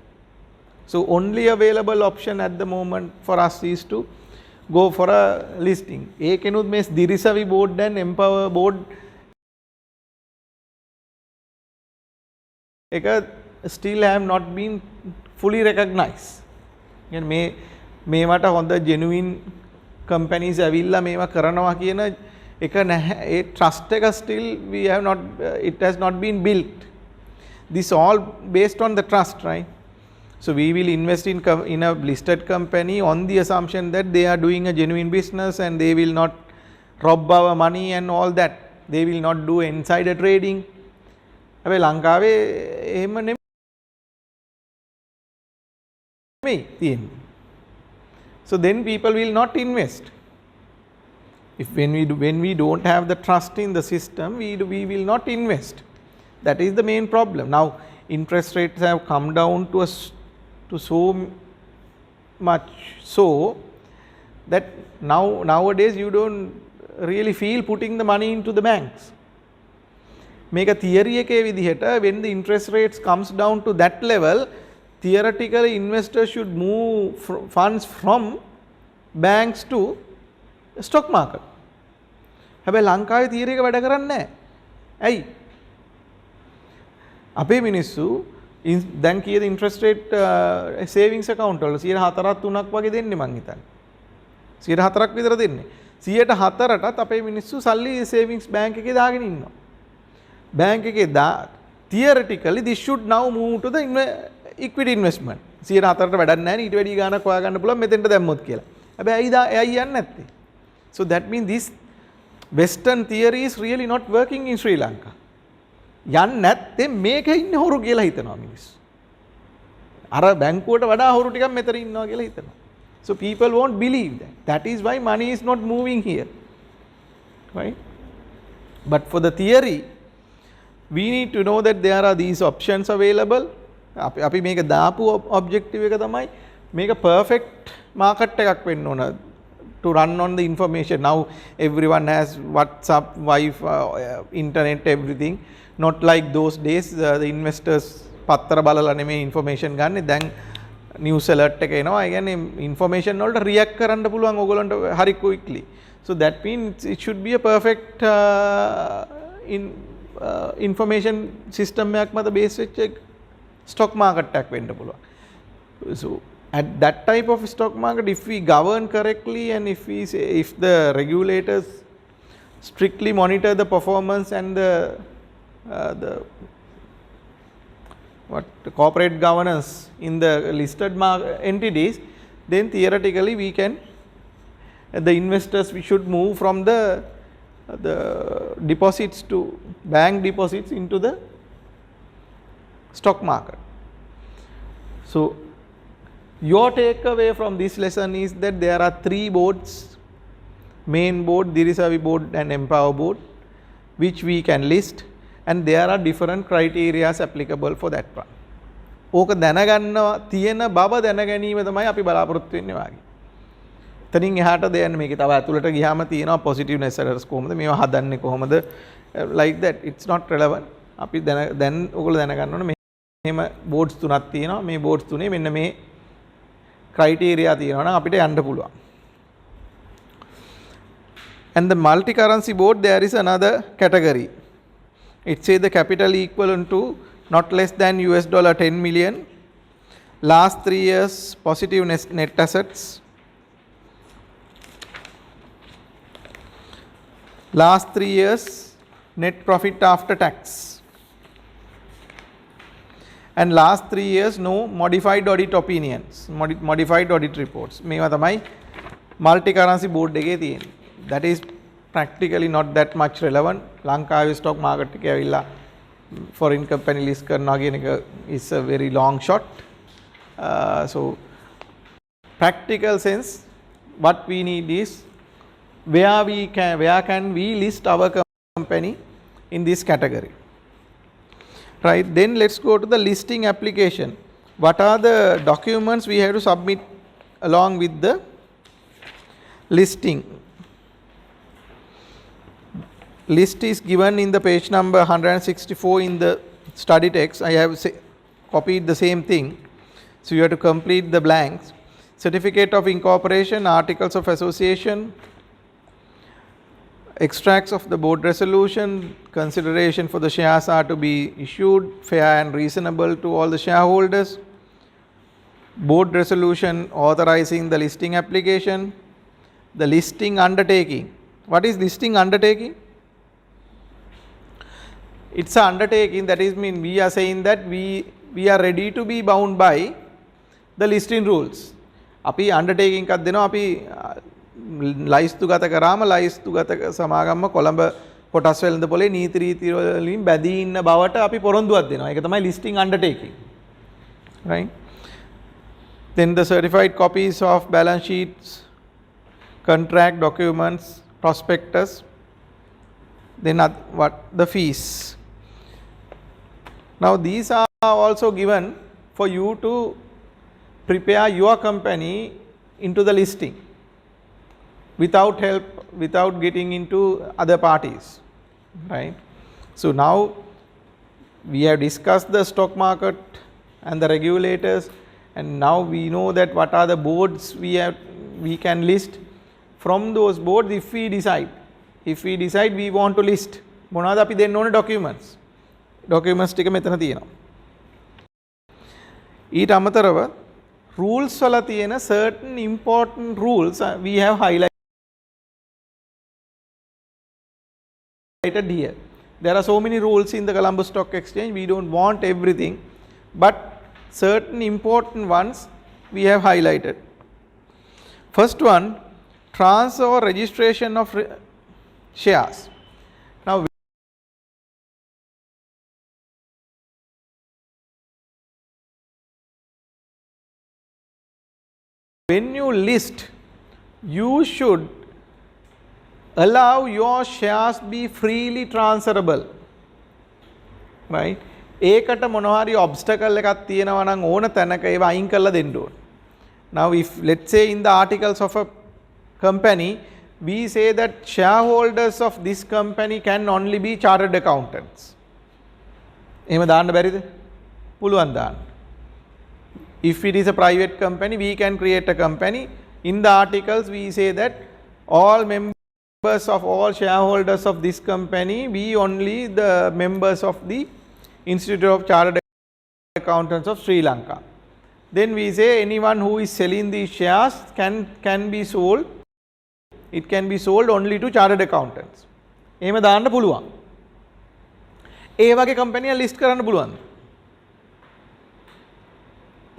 So only available option at the moment for us is to go for a listing. ඒකෙනුත් මේ Dirisavi board and Empower board එක still have not been fully recognized. කියන්නේ මේවට හොඳ genuine companies ඇවිල්ලා මේවා කරනවා කියන එක නැහැ. ඒ trust එක still we have not it has not been built. This all based on the trust, right? So we will invest in a listed company on the assumption that they are doing a genuine business and they will not rob our money and all that. They will not do insider trading. හැබැයි ලංකාවේ එහෙම නෙමෙයි තියෙන්නේ. So then people will not invest. If when we don't have the trust in the system, we will not invest. That is the main problem. Now interest rates have come down to so much so that nowadays you don't really feel putting the money into the banks. Make a theory එකේ විදිහට when the interest rates comes down to that level, theoretically investors should move funds from banks to stock market. හැබැයි ලංකාවේ theory එක වැඩ කරන්නේ නැහැ. ඇයි? අපේ මිනිස්සු දැන් කීයද interest rate savings account වල 4%ක් 3%ක් වගේ දෙන්නේ මං හිතන්නේ. 4%ක් විතර දෙන්නේ. 4%ටත් අපේ මිනිස්සු සල්ලි savings bank එකේ දාගෙන ඉන්නවා. bank එකේ theoretically this should now move to the equity investment. 4%ට වැඩක් නැහැ නේ ඊට වැඩි ගාණක් හොයාගන්න පුළුවන් මෙතෙන්ට දැම්මොත් කියලා. හැබැයි ඇයි යන්නේ නැත්තේ? So that means this western theory is really not working in Sri Lanka. යන්නේ නැත්තේ මේකේ ඉන්නේ හොරු කියලා හිතනවා මිනිස්සු. අර බැංකුවට වඩා හොරු ටිකක් මෙතන ඉන්නවා කියලා හිතනවා. So people won't believe that. That is why money is not moving here. Right? But for the theory, we need to know that there are these options available. අපි මේක දාපු objective එක තමයි මේක perfect market එකක් වෙන්න ඕන to run on the information. Now everyone has WhatsApp, Wi-Fi, internet, everything. Not like those days the investors පත්තර බලලා නෙමෙයි information ගන්න. දැන් news alert එක එනවා. ඒ කියන්නේ information වලට react කරන්න පුළුවන් ඕගොල්ලන්ට හරි quickly. So that means it should be a perfect information system එකක් මත base වෙච්ච stock market එකක් වෙන්න පුළුවන්. So At that type of stock market, if we govern correctly and if we say, if the regulators strictly monitor the performance and the corporate governance in the listed entities, then theoretically we can, the investors, we should move from the deposits to bank deposits into the stock market. So your takeaway from this lesson is that there are three boards: main board, Dirisavi board and Empower board, which we can list, and there are different criteria applicable for that one. ඕක දැනගන්න තියෙන බව දැනගැනීම තමයි අපි බලාපොරොත්තු වෙන්නේ වාගේ. එතනින් එහාට දෙයන්නේ මේකේ තව ඇතුළට ගියාම තියෙනවා පොසිටිව් නෙසරර්ස් කොහොමද මේවා හදන්නේ කොහොමද, like that it's not relevant. අපි දැන් ඔයගොල්ලෝ දැනගන්න ඕනේ මෙහෙම බෝඩ්ස් තුනක් තියෙනවා, මේ බෝඩ්ස් තුනේ මෙන්න මේ criteria තියෙනවා නම් අපිට යන්න පුළුවන්. And the multi currency board, there is another category. It says the capital equivalent to not less than $10 million, last 3 years positive net assets, last 3 years net profit after tax, and last 3 years no modified audit opinions, modified audit reports. මේවා තමයි multi currency board එකේ තියෙන්නේ. That is practically not that much relevant. ලංකාවේ stock market එකේ ඇවිල්ලා foreign company list කරනවා කියන එක is a very long shot. So practical sense, what we need is where can we list our company in this category, right? Then let's go to the listing application. What are the documents we have to submit along with the listing? List is given in the page number 164 in the study text. I have copied the same thing, so you have to complete the blanks. Certificate of incorporation, articles of association, extracts of the board resolution, consideration for the shares are to be issued fair and reasonable to all the shareholders, board resolution authorizing the listing application, the listing undertaking. What is listing undertaking? It's an undertaking, that is mean we are saying that we are ready to be bound by the listing rules. අපි undertaking එකක් දෙනවා, අපි ලයිස්තුගත කරාම ලයිස්තුගත සමාගම්ම කොළඹ කොටස් වෙළඳ පොලේ නීති රීති වලින් බැදී ඉන්න බවට අපි පොරොන්දුවක් දෙනවා. ඒක තමයි listing undertaking, right? Then the certified copies of balance sheets, contract documents, prospectus. Then what the fees. Now these are also given for you to prepare your company into the listing without help, without getting into other parties, right? So now we have discussed the stock market and the regulators, and now we know that what are the boards we can list. From those boards, if we decide we want to list, මොනවාද අපි දෙන්න ඕනේ documents ටික මෙතන තියෙනවා. ඊට අමතරව rules වල තියෙන certain important rules we have highlighted here. There are so many rules in the Colombo Stock Exchange, we don't want everything, but certain important ones we have highlighted. First one, transfer or registration of shares. Now when you list, you should allow your shares be freely transferable, right? ඒකට මොනවා හරි obstacle එකක් තියෙනවා නම් ඕන තැනක ඒවා අයින් කරලා දෙන්න ඕන. Now if let's say in the articles of a company we say that shareholders of this company can only be chartered accountants. එහෙම දාන්න බැරිද? පුළුවන් දාන්න. If it is a private company, we can create a company. In the articles we say that all members of all shareholders of this company, we only the members of the Institute of Chartered Accountants of Sri Lanka. then we say anyone who is selling these shares can be sold, it can be sold only to chartered accountants. එහෙම දාන්න පුළුවන්. ඒ වගේ company එක list කරන්න පුළුවන්ද?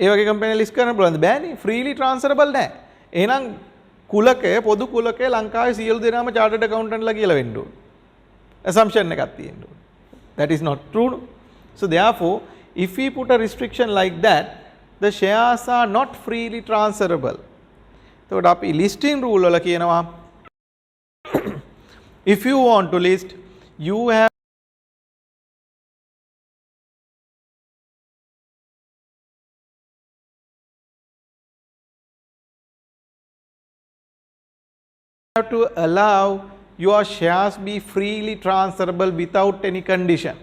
ඒ වගේ company list කරන්න පුළුවන්ද? බෑනේ. ෆ්‍රීලි ට්‍රාන්ස්ෆරබල් නැහැ. එහෙනම් කුලකය පොදු කුලකය ලංකාවේ සියලු දෙනාම chartered accountantලා කියලා වෙන්න ඕන. assumption එකක් තියෙන්න ඕන. That is not true. So therefore, if we put a restriction like that, the shares are not freely transferable. එතකොට අපි listing rule වල කියනවා if you want to list, you have to allow your shares be freely transferable without any condition.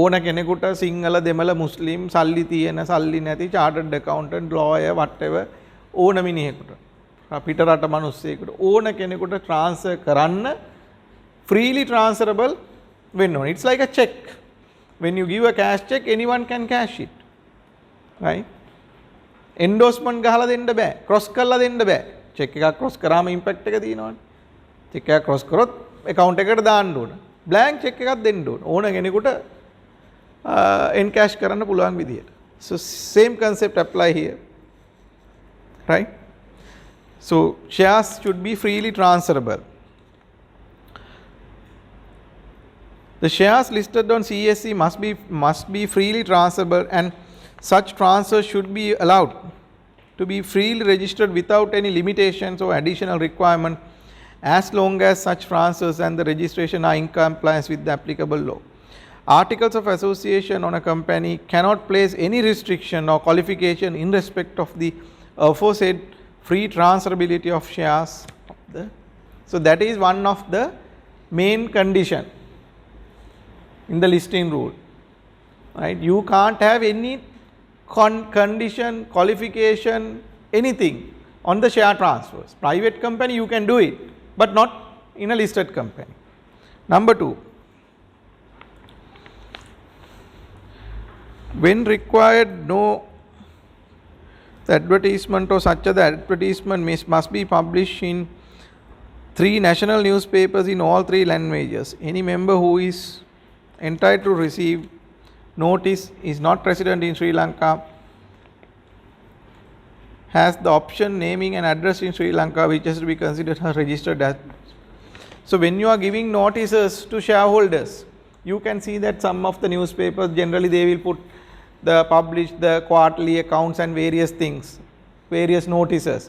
ඕන කෙනෙකුට සිංහල දෙමළ මුස්ලිම් සල්ලි තියෙන සල්ලි නැති chartered accountant lawyer whatever ඕන මිනිහෙකුට අපිට රට මිනිස්සෙකුට ඕන කෙනෙකුට transfer කරන්න freely transferable වෙන්න ඕනේ. It's like a check. When you give a cash check, anyone can cash it. Right? Endorsement ගහලා දෙන්න බෑ. cross කරලා දෙන්න බෑ. check එකක් cross කරාම impact එක තියෙනවනේ. check එකක් cross කරොත් account එකට දාන්න ඕන. blank check එකක් දෙන්න ඕන. ඕන කෙනෙකුට encash කරන්න පුළුවන් විදියට. So same concept apply here. Right? So shares should be freely transferable. The shares listed on CSE must be freely transferable, and such transfers should be allowed to be freely registered without any limitations or additional requirement, as long as such transfers and the registration are in compliance with the applicable law. Articles of association on a company cannot place any restriction or qualification in respect of the aforesaid free transferability of shares. So that is one of the main condition in the listing rule. Right? You can't have any condition, qualification, anything on the share transfers. Private company you can do it, but not in a listed company. Number 2, when required, no advertisement or such other advertisement must be published in 3 national newspapers in all 3 languages. Any member who is entitled to receive notice is not resident in Sri Lanka has the option naming an address in Sri Lanka which has to be considered as registered as. So when you are giving notices to shareholders, you can see that some of the newspapers generally they will put publish the quarterly accounts and various things, various notices.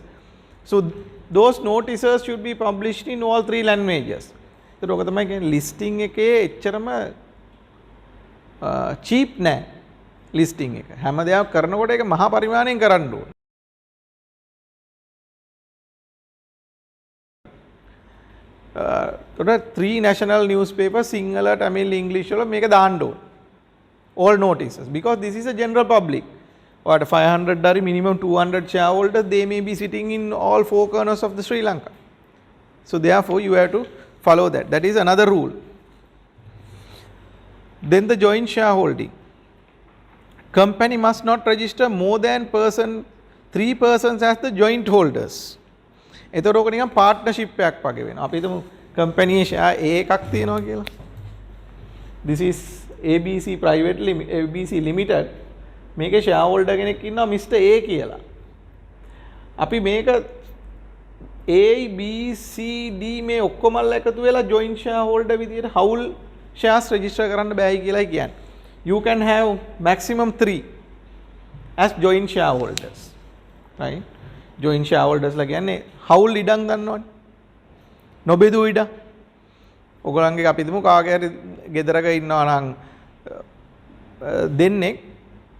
So those notices should be published in all 3 languages. So ඔක තමයි කියන්නේ listing එකේ එච්චරම cheap නෑ listing එක. හැම දෙයක් කරනකොට ඒක මහා පරිමාණයෙන් කරන්න ඕනේ. තොට 3 national newspapers Sinhala tamil english වල මේක දාන්න ඕනේ. All notices, because this is a general public. What 500 dari minimum 200 shareholders, they may be sitting in all 4 corners of the Sri Lanka. So therefore you have to follow that. That is another rule. Then the joint shareholding. Company must not register more than 3 persons as the joint holders. එතකොට ඔක නිකන් partnership එකක් වගේ වෙනවා. අපි හිතමු company share A එකක් තියෙනවා කියලා. This is ABC private ABC limited. මේකේ shareholder කෙනෙක් ඉන්නවා Mr. A කියලා. අපි මේක A B C D මේ ඔක්කොමල්ලා එකතු වෙලා joint shareholder විදියට හවුල් shares register කරන්න බෑයි කියලායි කියන්නේ. You can have maximum 3 as joint shareholders. Right? Joint shareholders ලා කියන්නේ හවුල් ඉඩම් ගන්නවනේ. නොබෙදූ ඉඩම්. ඔයගොල්ලන්ගේ අපි හිතමු කාගේ හරි ගෙදරක ඉන්නවා නම් දෙන්නෙක්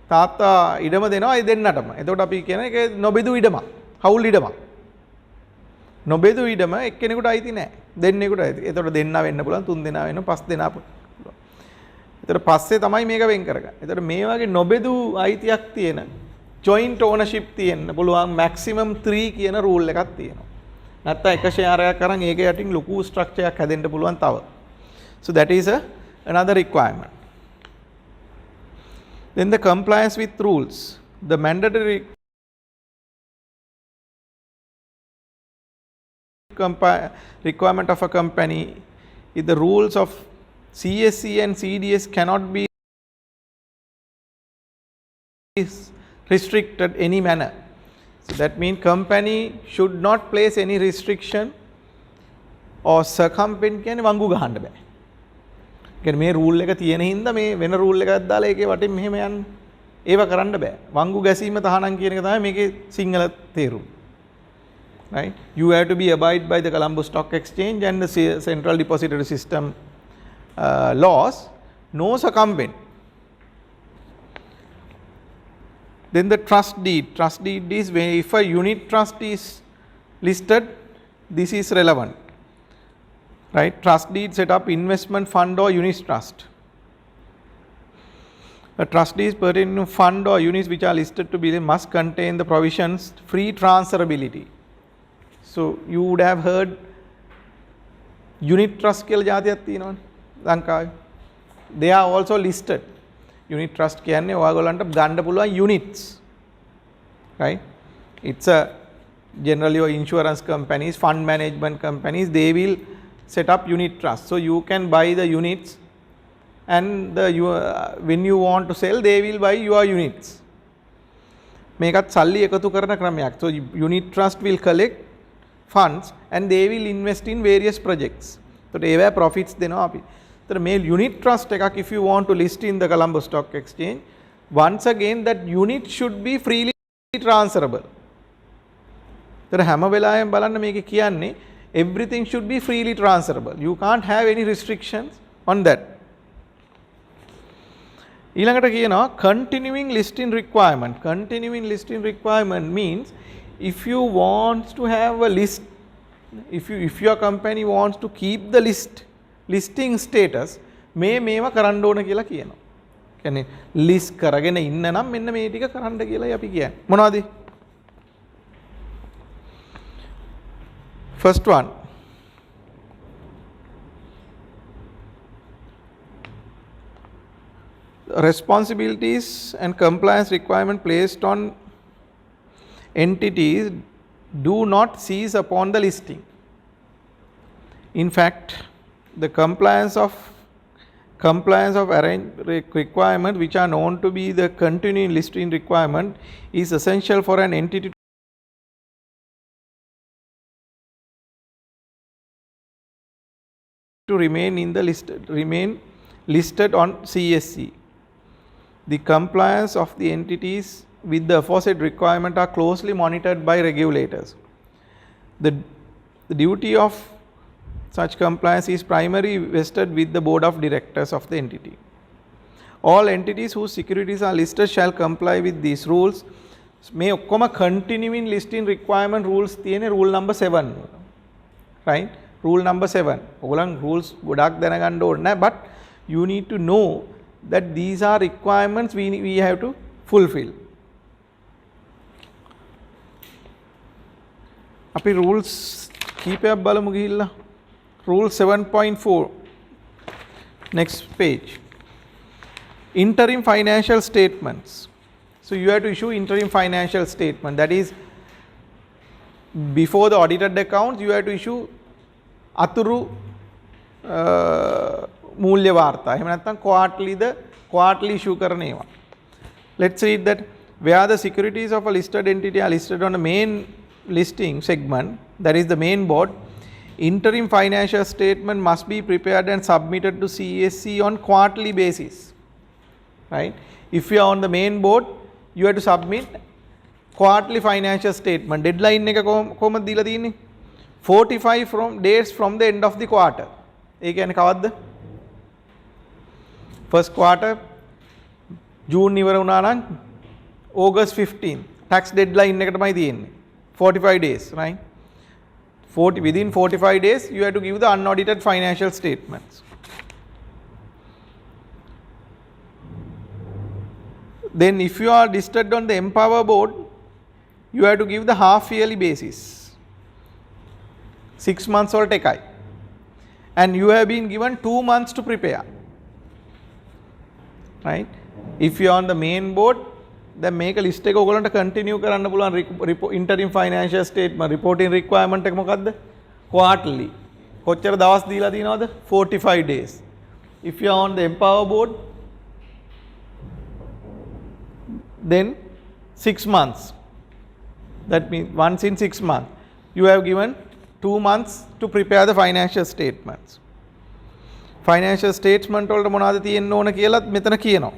තාත්තා ඉඩම දෙනවා ඒ දෙන්නටම. එතකොට අපි කියන එක නොබෙදූ ඉඩමක්. හවුල් ඉඩමක්. නොබෙදූ ඉඩම එක්කෙනෙකුට අයිති නැහැ. දෙන්නෙකුට අයිති. එතකොට දෙන්නා වෙන්න පුළුවන්, 3 දෙනා වෙන්න, 5 දෙනා පුළුවන්. එතකොට පස්සේ තමයි මේක වෙන් කරගන්නේ. එතකොට මේ වගේ නොබෙදූ අයිතියක් තියෙන joint ownership තියෙන්න පුළුවන් maximum 3 කියන rule එකක් තියෙනවා. නැත්නම් එක share එකක් අරන් ඒක යටින් ලොකු structure එකක් හැදෙන්න පුළුවන් තව. So that is another requirement. Then the compliance with rules. the mandatory requirement of a company is the rules of CSC and CDS cannot be restricted any manner. So that means company should not place any restriction or circumvent කියන්නේ වංගු ගහන්න බෑ. කියන්නේ මේ rule එක තියෙන හින්දා මේ වෙන රූල් එකක් දාලා ඒකේ වටින් මෙහෙම යන්න. ඒව කරන්න බෑ. වංගු ගැසීම තහනම් කියන එක තමයි මේකේ සිංහල තේරුම. Right? You have to be abide by the Colombo Stock Exchange and the Central Depository System laws. No circumvent. Then the trust deed. Trust deed is when if a unit trust is listed, this is relevant. Right? Trust deed set up investment fund or unit trust. A trust deed pertaining to fund or units which are listed to be must contain the provisions free transferability. So you would have heard unit trust කියලා જાතියක් තියෙනවනේ ලංකාවේ. They are also listed. Unit trust කියන්නේ ඔයගොල්ලන්ට ගන්න පුළුවන් units. Right? It's a generally your insurance companies, fund management companies, they will set up unit trust. So you can buy the units and when you want to sell they will buy your units. මේකත් සල්ලි එකතු කරන ක්‍රමයක්. So unit trust will collect funds and they will invest in various projects. So ඒවා profits දෙනවා අපි. So මේ unit trust එකක් if you want to list in the Colombo Stock Exchange, once again that unit should be freely transferable. So හැම වෙලාවෙම බලන්න මේකේ කියන්නේ everything should be freely transferable. You can't have any restrictions on that. ඊළඟට කියනවා continuing listing requirement. Continuing listing requirement means if you want to have a list, if your company wants to keep the listing status, මේවා කරන්න ඕන කියලා කියනවා. කියන්නේ list කරගෙන ඉන්න නම් මෙන්න මේ ටික කරන්න කියලායි අපි කියන්නේ. මොනවද? First one, responsibilities and compliance requirement placed on entities do not cease upon the listing. In fact, the compliance of requirement which are known to be the continuing listing requirement is essential for an entity to remain listed on CSC. The compliance of the entities with the aforesaid requirement are closely monitored by regulators. The duty of such compliance is primarily vested with the board of directors of the entity. All entities whose securities are listed shall comply with these rules. මේ ඔක්කොම continuing listing requirement rules තියෙන rule number 7. Right? Rule number 7. ඔයගොල්ලන් rules ගොඩක් දැනගන්න ඕනේ නැහැ, but you need to know that these are requirements we have to fulfill. අපි rules කීපයක් බලමු ගිහිල්ලා. Rule 7.4. Next page. Interim financial statements. So you have to issue interim financial statement. That is, before the audited accounts, you have to issue අතුරු මූල්‍ය වාර්තා. එහෙම නැත්නම් quarterly issue කරන ඒවා. Let's read that where the securities of a listed entity are listed on the main listing segment, that is the main board, interim financial statement must be prepared and submitted to CSC on quarterly basis. Right? If you are on the main board, you have to submit quarterly financial statement. Deadline එක කොහොමද දීලා තියෙන්නේ? 45 days from the end of the quarter. ඒ කියන්නේ කවද්ද? First quarter June ඉවර වුණා නම් August 15 tax deadline එක තමයි තියෙන්නේ. 45 days, right? Within 45 days you have to give the unaudited financial statements. Then if you are listed on the Empower board, you have to give the half yearly basis. 6 months or එකයි. And you have been given 2 months to prepare. Right? If you are on the main board, දැන් මේක list එක ඔයගලන්ට continue කරන්න පුළුවන් interim financial statement reporting requirement එක මොකද්ද? quarterly. කොච්චර දවස් දීලා තියෙනවද? 45 days. If you are on the Empower board, then 6 months. That means once in 6 months. You have given 2 months to prepare the financial statements. Financial statement වලට මොනවද තියෙන්න ඕන කියලාත් මෙතන කියනවා.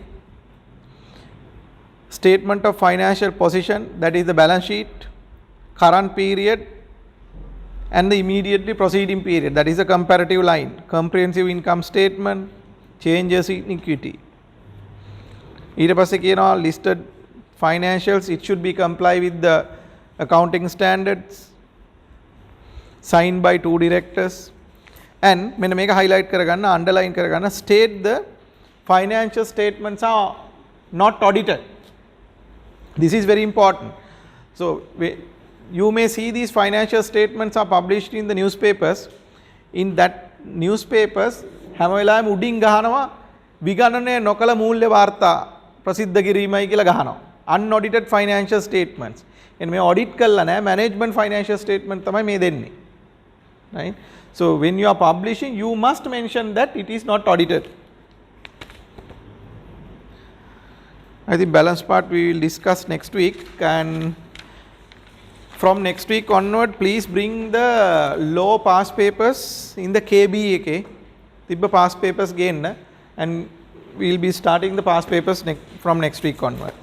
Statement of financial position, that is the balance sheet, current period and the immediately preceding period, that is a comparative line, comprehensive income statement, changes in equity. ඊට පස්සේ කියනවා listed financials, it should be comply with the accounting standards, signed by 2 directors, and මෙන්න මේක highlight කරගන්න, underline කරගන්න, state the financial statements are not audited. This is very important. So you may see these financial statements are published in the newspapers. In that newspapers හැම වෙලාවෙම උඩින් ගහනවා විගණනය නොකළ මූල්‍ය වාර්තා ප්‍රසිද්ධ කිරීමයි කියලා ගහනවා. Unaudited financial statements. එන්න මේ audit කළා නෑ, management financial statement තමයි මේ දෙන්නේ. Right? So when you are publishing, you must mention that it is not audited. I think balance part we will discuss next week, and from next week onward please bring the law past papers in the KB එකේ තිබ්බ past papers ගේන්න, and we will be starting the past papers from next week onward.